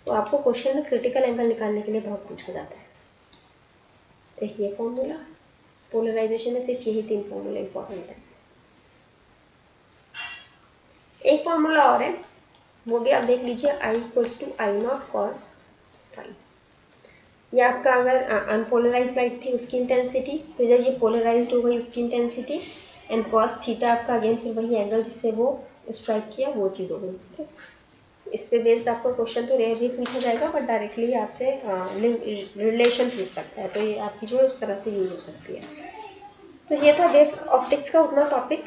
तो आपको क्वेश्चन में क्रिटिकल एंगल निकालने के लिए बहुत पूछा जाता है। एक ये फॉर्मूला, पोलराइजेशन में सिर्फ यही 3 फॉर्मूला इंपॉर्टेंट है। एक फॉर्मूला और है, वो भी आप देख लीजिए, I equals to I not cos phi. ये आपका अगर अनपोलराइज लाइट थी उसकी इंटेंसिटी, फिर जब ये पोलराइज्ड हो गई उसकी इंटेंसिटी, एंड कॉस थीटा आपका अगेन फिर वही एंगल जिससे वो स्ट्राइक किया, वो चीज़ हो गई। ठीक है। इस पे बेस्ड आपका क्वेश्चन तो रेयरली पूछा जाएगा, बट डायरेक्टली आपसे रिलेशन पूछ सकता है, तो ये आपकी जो है उस तरह से यूज हो सकती है। तो ये था वेव ऑप्टिक्स का उतना टॉपिक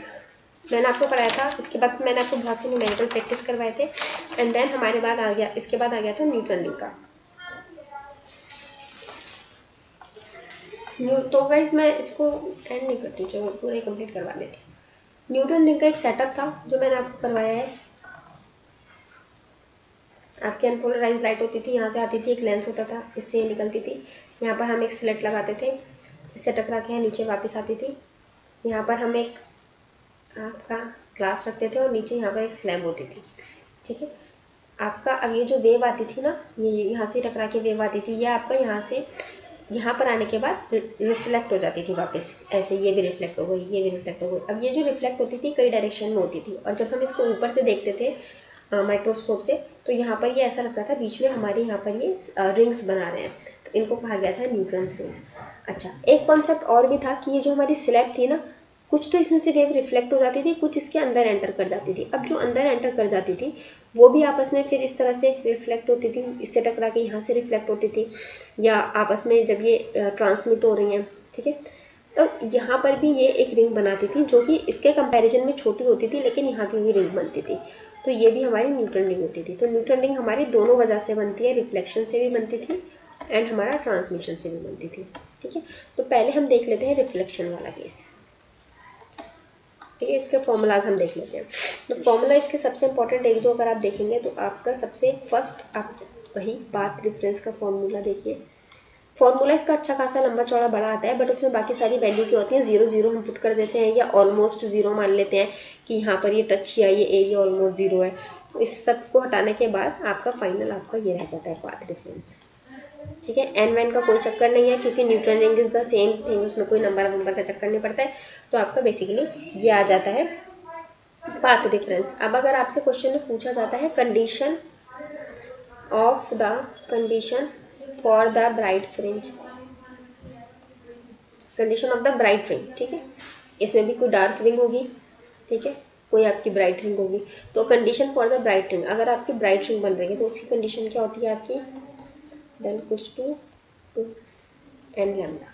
मैंने आपको पढ़ाया था। इसके बाद मैंने आपको बहुत से न्यूमेरिकल प्रैक्टिस करवाए थे, एंड देन हमारे बाद आ गया, इसके बाद आ गया था न्यूटन रिंग का। तो गाइज मैं इसको एंड नहीं करती, चलो पूरा कंप्लीट करवा देती हूँ। न्यूटन रिंग का एक सेटअप था जो मैंने आपको करवाया है। आपकी अनपोलराइज लाइट होती थी, यहाँ से आती थी, एक लेंस होता था, इससे निकलती थी, यहाँ पर हम एक स्लिट लगाते थे, इससे टकरा के नीचे वापस आती थी। यहाँ पर हम एक आपका ग्लास रखते थे और नीचे यहाँ पर एक स्लैब होती थी। ठीक है। आपका अब ये जो वेव आती थी ना, ये यहाँ से टकरा के वेव आती थी, ये आपका यहाँ से यहाँ पर आने के बाद रिफ्लेक्ट हो जाती थी वापस, ऐसे ये भी रिफ्लेक्ट हो गई, ये भी रिफ्लेक्ट हो गई। अब ये जो रिफ्लेक्ट होती थी कई डायरेक्शन में होती थी, और जब हम इसको ऊपर से देखते थे माइक्रोस्कोप से, तो यहाँ पर ये ऐसा लगता था बीच में हमारे यहाँ पर ये रिंग्स बना रहे हैं, तो इनको कहा गया था न्यूट्रॉन्स रिंग। अच्छा, एक कॉन्सेप्ट और भी था कि ये जो हमारी स्लैब थी ना, कुछ तो इसमें से वेव रिफ्लेक्ट हो जाती थी, कुछ इसके अंदर एंटर कर जाती थी। अब जो अंदर एंटर कर जाती थी वो भी आपस में फिर इस तरह से रिफ्लेक्ट होती थी, इससे टकरा के यहाँ से रिफ्लेक्ट होती थी, या आपस में जब ये ट्रांसमिट हो रही हैं, ठीक है, तो यहाँ पर भी ये एक रिंग बनाती थी जो कि इसके कंपैरिजन में छोटी होती थी, लेकिन यहाँ की भी रिंग बनती थी। तो ये भी हमारी न्यूट्रॉन रिंग होती थी। तो न्यूट्रॉन रिंग हमारी दोनों वजह से बनती है, रिफ्लेक्शन से भी बनती थी एंड हमारा ट्रांसमिशन से भी बनती थी, ठीक है। तो पहले हम देख लेते हैं रिफ्लेक्शन वाला केस, ठीक है। इसके फॉर्मूलाज हम देख लेते हैं। तो फॉर्मूला इसके सबसे इंपॉर्टेंट एक दो अगर आप देखेंगे तो आपका सबसे फर्स्ट आप वही पाथ रेफरेंस का फॉर्मूला देखिए। फॉर्मूला इसका अच्छा खासा लंबा चौड़ा बड़ा आता है, बट उसमें बाकी सारी वैल्यू क्या होती है, 0 0 हम पुट कर देते हैं, या ऑलमोस्ट 0 मान लेते हैं कि यहाँ पर ये टच या ये एरिया ऑलमोस्ट 0 है। तो इस सब को हटाने के बाद आपका फाइनल आपका ये रह जाता है पाथ रेफरेंस, ठीक है। एन वैन का कोई चक्कर नहीं है, क्योंकि neutron ring is the same thing, उसमें कोई नंबर का चक्कर नहीं पड़ता है। तो आपका बेसिकली ये आ जाता है पाथ डिफरेंस। अब अगर आपसे क्वेश्चन में पूछा जाता है condition for the bright fringe, condition of the bright ring, ठीक है, इसमें भी कोई डार्क रिंग होगी, ठीक है, कोई आपकी ब्राइट रिंग होगी। तो condition for the bright ring, अगर आपकी ब्राइट रिंग बन रही है तो उसकी कंडीशन क्या होती है आपकी, then equals to N lambda.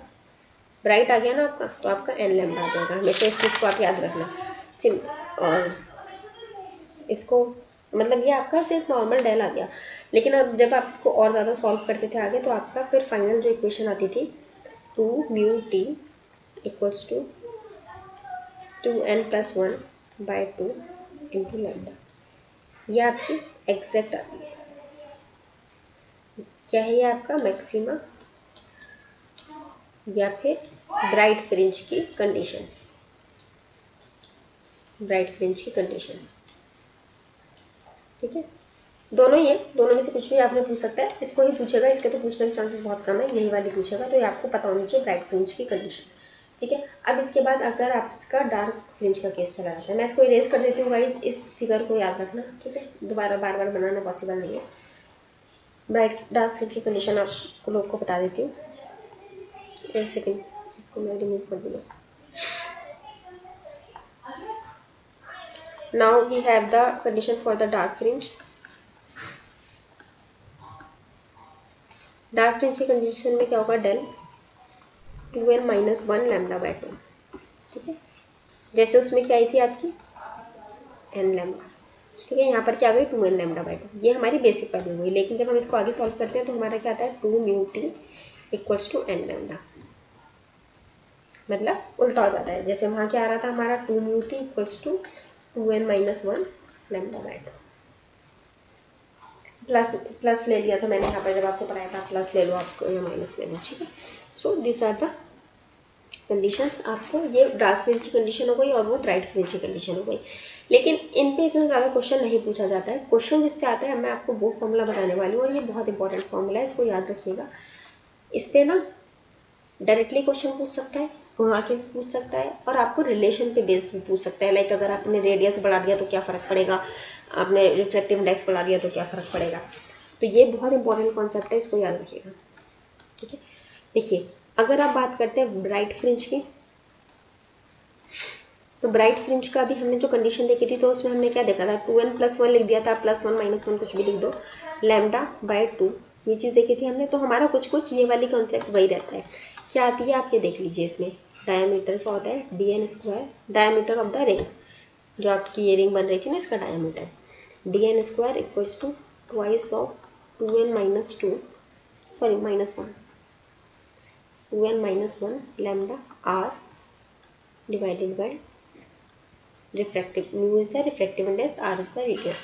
Bright आ गया ना आपका, तो आपका एन लैम्डा आ जाएगा, हमेशा इस चीज़ को आप याद रखना। सिम और इसको मतलब ये आपका सिर्फ नॉर्मल डेल आ गया, लेकिन अब जब आप इसको और ज़्यादा सॉल्व करते थे आगे, तो आपका फिर फाइनल जो इक्वेशन आती थी 2μt equals to 2n+1/2 into lambda, ये आपकी एग्जैक्ट आती है। क्या है ये आपका मैक्सिमा या फिर ब्राइट फ्रिंज की कंडीशन, ब्राइट फ्रिंज की कंडीशन, ठीक है। दोनों ही है, दोनों में से कुछ भी आपसे पूछ सकता है, इसको ही पूछेगा, इसके तो पूछने के चांसेस बहुत कम है, यही वाली पूछेगा, तो ये आपको पता होनी चाहिए ब्राइट फ्रिंज की कंडीशन, ठीक है। अब इसके बाद अगर आपका डार्क फ्रिंज का केस चला जाता है, मैं इसको इरेज कर देती हूँ गाइस, इस फिगर को याद रखना, ठीक है, दोबारा बार बार बनाना पॉसिबल नहीं है। ब्राइट डार्क फ्रिंज की कंडीशन आप लोग को बता देती हूँ, एक सेकेंड, इसको मैं रिमूव कर दूँ बस। Now we have the condition for the dark fringe. Dark fringe की कंडीशन में क्या होगा, डेल 2n-1 λ/2, ठीक है। जैसे उसमें क्या आई थी आपकी n लैम्डा, ठीक है, यहाँ पर क्या आ गई 2n λ/2, ये हमारी बेसिक वैल्यू हुई। लेकिन जब हम इसको आगे सॉल्व करते हैं तो हमारा क्या आता है 2μt equals to n lambda, मतलब उल्टा हो जाता है। जैसे वहाँ क्या आ रहा था हमारा 2μt equals to 2n-1 λ/2, plus ले लिया था मैंने यहाँ पर जब आपको पढ़ाया था, प्लस ले लो आप या माइनस ले लो, ठीक है। So this are the conditions, आपको ये डार्क फ्रिंज की कंडीशन हो गई और वो ब्राइट फ्रिंज की कंडीशन हो गई। लेकिन इन पे इतना ज़्यादा क्वेश्चन नहीं पूछा जाता है, क्वेश्चन जिससे आता है मैं आपको वो फॉर्मूला बताने वाली हूँ, और ये बहुत इंपॉर्टेंट फॉर्मूला है, इसको याद रखिएगा। इस पर ना डायरेक्टली क्वेश्चन पूछ सकता है, घुमा के भी पूछ सकता है, और आपको रिलेशन पे बेस्ड भी पूछ सकता है। लाइक अगर आपने रेडियस बढ़ा दिया तो क्या फ़र्क पड़ेगा, आपने रिफ्लेक्टिव इंडेक्स बढ़ा दिया तो क्या फ़र्क पड़ेगा। तो ये बहुत इंपॉर्टेंट कॉन्सेप्ट है, इसको याद रखिएगा, ठीक है। देखिए अगर आप बात करते हैं ब्राइट फ्रिंज की, तो ब्राइट फ्रिंज का भी हमने जो कंडीशन देखी थी, तो उसमें हमने क्या देखा था, 2n+1 लिख दिया था, +1 -1 कुछ भी लिख दो, λ/2 ये चीज़ देखी थी हमने। तो हमारा कुछ कुछ ये वाली कॉन्सेप्ट वही रहता है। क्या आती है आप ये देख लीजिए, इसमें डायमीटर क्या होता है dn², diameter of the ring, जो आपकी ये रिंग बन रही थी ना, इसका diameter dn² equals to twice of 2n-2 sorry -1 2n-1 λ/r divided by refractive, mu is the refractive index, r is the radius,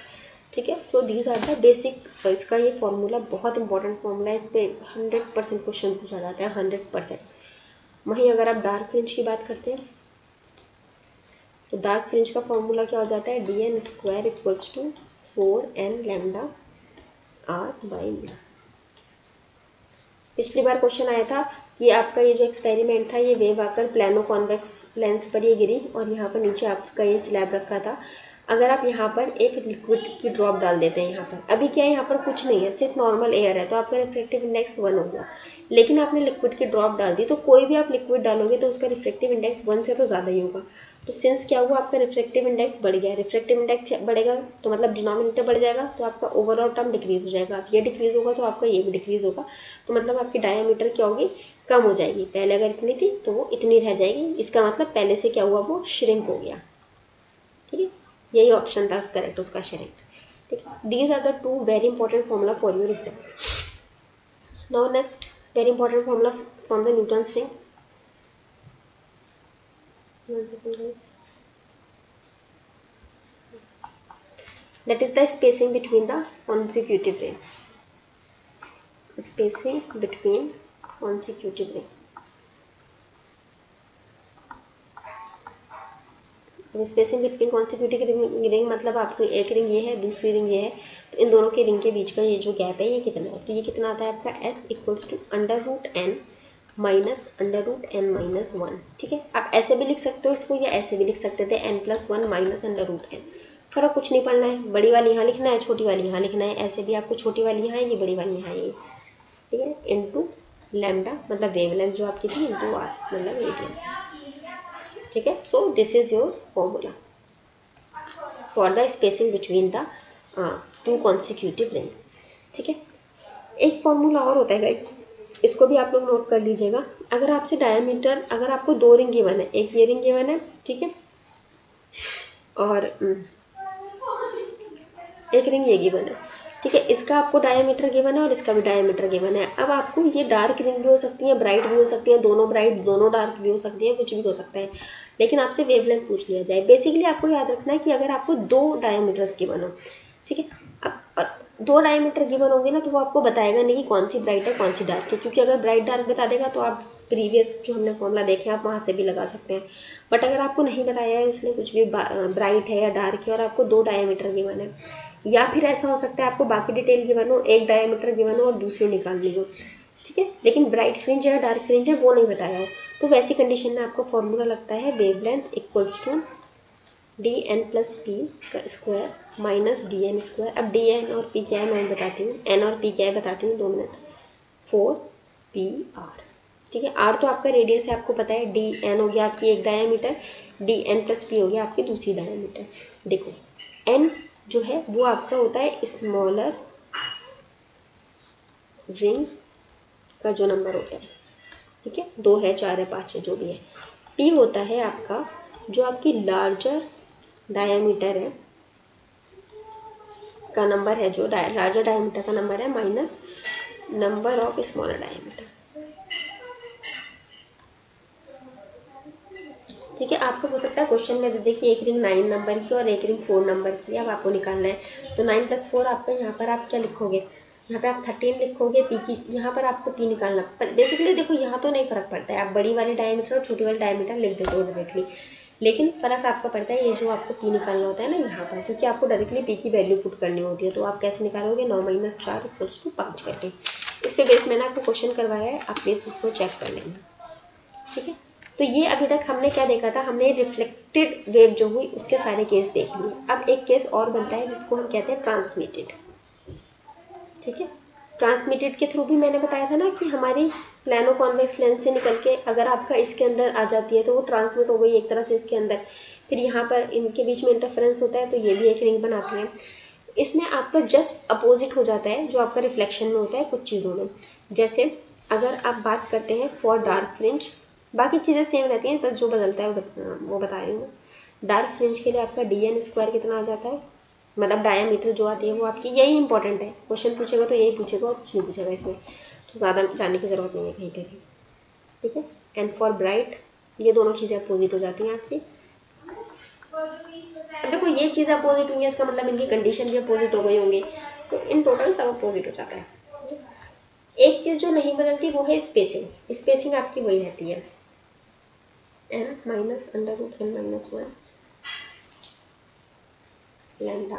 ठीक है। So these are the basic, इसका ये फॉर्मूला बहुत इंपॉर्टेंट फॉर्मूला है, इस पर 100% क्वेश्चन पूछा जाता है, 100%। वहीं अगर आप डार्क फ्रिंज की बात करते हैं तो डार्क फ्रिंज का फॉर्मूला क्या हो जाता है, dn² equals to 4n lambda r by mu. पिछली बार क्वेश्चन आया था कि आपका ये जो एक्सपेरिमेंट था ये वेव आकर प्लानो कॉन्वेक्स लेंस पर ये गिरी और यहाँ पर नीचे आपका ये स्लैब रखा था। अगर आप यहाँ पर एक लिक्विड की ड्रॉप डाल देते हैं यहाँ पर, अभी क्या है यहाँ पर कुछ नहीं है, सिर्फ नॉर्मल एयर है, तो आपका रिफ्रैक्टिव इंडेक्स 1 होगा। लेकिन आपने लिक्विड की ड्रॉप डाल दी, तो कोई भी आप लिक्विड डालोगे तो उसका रिफ्रैक्टिव इंडेक्स 1 से तो ज़्यादा ही होगा। तो सिंस क्या हुआ, आपका रिफ्रैक्टिव इंडेक्स बढ़ गया। रिफ्रैक्टिव इंडेक्स बढ़ेगा तो मतलब डिनोमिनेटर बढ़ जाएगा, तो आपका ओवरऑल टर्म डिक्रीज हो जाएगा। ये डिक्रीज होगा तो आपका ये भी डिक्रीज होगा, तो मतलब आपकी डायामीटर क्या होगी, कम हो जाएगी। पहले अगर इतनी थी तो वो इतनी रह जाएगी, इसका मतलब पहले से क्या हुआ, वो श्रिंक हो गया। ठीक है, यही ऑप्शन था करेक्ट उसका, श्रिंक। ठीक है, these are the two very important formula for your exam. Now next very important formula from the Newton's ring. That is the spacing between the consecutive rings. Spacing between consecutive ring. Spacing between consecutive ring मतलब आपकी एक रिंग ये है, दूसरी रिंग ये है, तो इन दोनों के रिंग के बीच का ये जो गैप है ये कितना है, तो ये कितना आता है आपका s equals to √n minus √n-1। ठीक है, आप ऐसे भी लिख सकते हो इसको या ऐसे भी लिख सकते थे n+1 माइनस √n। फर्क कुछ नहीं पड़ना है, बड़ी वाली यहाँ लिखना है, छोटी वाली यहाँ लिखना है। ऐसे भी आपको छोटी वाली यहाँ आएगी, बड़ी वाली यहाँ आएगी। ठीक है, इंटू लैम्डा मतलब वेवलेंथ जो आपकी थी, इंटू आर मतलब रेडियस। ठीक है, so this is your formula for the spacing between the two consecutive ring. ठीक है, एक फॉर्मूला और होता है गाइस, इसको भी आप लोग नोट कर लीजिएगा। अगर आपसे डायमीटर, अगर आपको दो रिंग गिवन है, एक ये रिंग गिवन है, ठीक है, और एक रिंग ये गिवन है, ठीक है, इसका आपको डायमीटर गिवन है और इसका भी डायमीटर गिवन है। अब आपको ये डार्क रिंग भी हो सकती है, ब्राइट भी हो सकती है, दोनों ब्राइट दोनों डार्क भी हो सकती है, कुछ भी हो सकता है, लेकिन आपसे वेवलेंथ पूछ लिया जाए। बेसिकली आपको याद रखना है कि अगर आपको दो डायमीटर्स गिवन हो, ठीक है, अब दो डायमीटर गिवन होंगे ना, तो वो आपको बताएगा नहीं कि कौन सी ब्राइट है कौन सी डार्क है, क्योंकि अगर ब्राइट डार्क बता देगा तो आप प्रीवियस जो हमने फॉर्मूला देखे आप वहाँ से भी लगा सकते हैं। बट अगर आपको नहीं बताया है उसने कुछ भी ब्राइट है या डार्क है और आपको दो डायमीटर गिवन है, या फिर ऐसा हो सकता है आपको बाकी डिटेल गिवन हो, एक डायमीटर गिवन हो और दूसरी निकालनी हो, ठीक है, लेकिन ब्राइट फ्रिंज है डार्क फ्रिंज है वो नहीं बताया हो, तो वैसी कंडीशन में आपको फॉर्मूला लगता है वेवलेंथ इक्वल्स टू dn+p का स्क्वायर माइनस dn²। अब dn और p क्या है मैं बताती हूँ, n और p क्या है बताती हूँ, 2 मिनट। 4pr। ठीक है, r तो आपका रेडियस है, आपको पता है, dn हो गया आपकी एक डायमीटर, dn+p हो गया आपकी दूसरी डायमीटर। देखो n जो है वो आपका होता है स्मॉलर रिंग का जो नंबर होता है, ठीक है, 2 है 4 है 5 है जो भी है। p होता है आपका जो आपकी लार्जर डायमीटर है का नंबर है, जो लार्जर डायमीटर का नंबर है minus number of smaller diameter. ठीक है, आपको हो सकता है क्वेश्चन में दे दे कि एक रिंग 9 नंबर की और एक रिंग 4 नंबर की, अब आपको निकालना है, तो 9 + 4 आपका यहाँ पर आप क्या लिखोगे, यहाँ पे आप 13 लिखोगे, पी की यहाँ पर आपको पी निकालना। बेसिकली देखो यहाँ तो नहीं फर्क पड़ता है, आप बड़ी वाली डायमीटर और छोटी वाली डायमीटर लिख देते हो डायरेक्टली, लेकिन फ़र्क आपका पड़ता है ये जो आपको पी निकालना होता है ना यहाँ पर, क्योंकि आपको डायरेक्टली पी की वैल्यू पुट करनी होती है। तो आप कैसे निकालोगे, 9 - 4 = 5 करके। इस पे बेस मैंने आपको क्वेश्चन करवाया है, आप प्लीज़ उसको चेक कर लेना। ठीक है, तो ये अभी तक हमने क्या देखा था, हमने रिफ्लेक्टेड वेव जो हुई उसके सारे केस देख लिए। अब एक केस और बनता है जिसको हम कहते हैं ट्रांसमिटेड। ठीक है, ट्रांसमिटेड के थ्रू भी मैंने बताया था ना कि हमारी प्लानो कॉन्वेक्स लेंस से निकल के अगर आपका इसके अंदर आ जाती है तो वो ट्रांसमिट हो गई एक तरह से इसके अंदर, फिर यहाँ पर इनके बीच में इंटरफेरेंस होता है तो ये भी एक रिंग बनाती है। इसमें आपका जस्ट अपोजिट हो जाता है जो आपका रिफ्लेक्शन में होता है कुछ चीज़ों में। जैसे अगर आप बात करते हैं फॉर डार्क फ्रिंज, बाकी चीज़ें सेम रहती हैं, बस जो बदलता है वो बता रही हूँ। डार्क फ्रिंज के लिए आपका dn² कितना आ जाता है, मतलब डायमीटर जो आती है वो आपकी, यही इंपॉर्टेंट है, क्वेश्चन पूछेगा तो यही पूछेगा और कुछ नहीं पूछेगा इसमें, तो ज़्यादा जानने की ज़रूरत नहीं है कहीं पे भी। ठीक है, एंड फॉर ब्राइट ये दोनों चीज़ें अपोजिट हो जाती हैं आपकी। अब देखो ये चीज़ अपोजिट हुई है, इसका मतलब इनकी कंडीशन भी अपोजिट हो गई होंगी, तो इन टोटल सब अपोजिट हो जाता है। एक चीज़ जो नहीं बदलती वो है स्पेसिंग। स्पेसिंग आपकी वही रहती है, n - √n - 1 लैम्डा।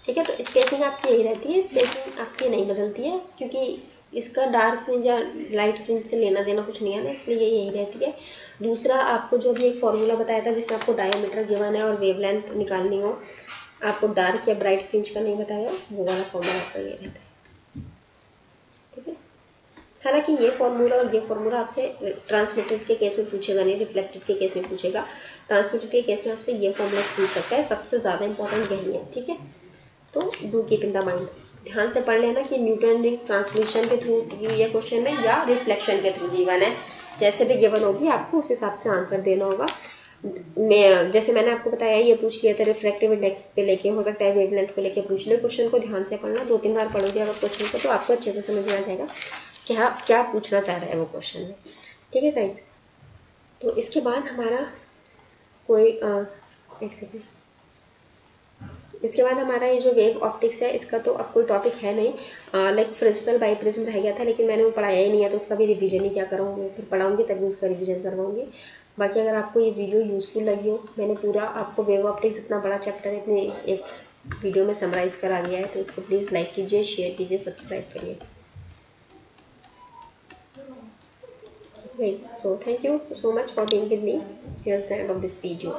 ठीक है। तो स्पेसिंग आपकी यही रहती है, स्पेसिंग आपकी नहीं बदलती है, क्योंकि इसका डार्क फ्रिंज या लाइट फ्रिंज से लेना देना कुछ नहीं है ना, इसलिए ये यही रहती है। दूसरा, आपको जो भी एक फॉर्मूला बताया था जिसमें आपको डायमीटर गिवन है और वेवलेंथ निकालनी हो, आपको डार्क या ब्राइट फ्रिंज का नहीं बताया, वो वाला फॉर्मूला आपका ये रहता है। ठीक है। हालांकि ये फॉर्मूला और ये फॉर्मूला आपसे ट्रांसमिटेड के केस में पूछेगा नहीं, रिफ्लेक्टेड के केस में पूछेगा। ट्रांसमिटेड के केस में आपसे ये फॉर्मूला पूछ सकता है, सबसे ज़्यादा इंपॉर्टेंट यही है। ठीक है। तो do keep in the mind, ध्यान से पढ़ लेना कि न्यूटन रिंग ट्रांसमिशन के थ्रू ये क्वेश्चन है या रिफ्लेक्शन के थ्रू गिवन है। जैसे भी गिवन होगी आपको उस हिसाब से आंसर देना होगा। मैं जैसे मैंने आपको बताया ये पूछ लिया था रिफ्रैक्टिव इंडेक्स पे लेके, हो सकता है वेवलेंथ को लेके पूछ ले। क्वेश्चन को ध्यान से पढ़ना, 2-3 बार पढ़ोगे अगर क्वेश्चन को तो आपको अच्छे से समझ में आ जाएगा क्या क्या पूछना चाह रहा है वो क्वेश्चन में। ठीक है गाइस। तो इसके बाद हमारा कोई एक सेकेंड, इसके बाद हमारा ये जो वेव ऑप्टिक्स है इसका तो अब कोई टॉपिक है नहीं, लाइक फ्रिस्टल बाई प्रिज्म रह गया था, लेकिन मैंने वो पढ़ाया ही नहीं है, तो उसका भी रिवीजन ही क्या करूँगी, फिर पढ़ाऊँगी तभी उसका रिवीजन करवाऊँगी। बाकी अगर आपको ये वीडियो यूज़फुल लगी हो, मैंने पूरा आपको वेव ऑप्टिक्स इतना बड़ा चैप्टर इतने एक वीडियो में समराइज़ करा गया है, तो इसको प्लीज़ लाइक कीजिए, शेयर कीजिए, सब्सक्राइब करिए। Guys, so thank you so much for being with me. Here's the end of this video.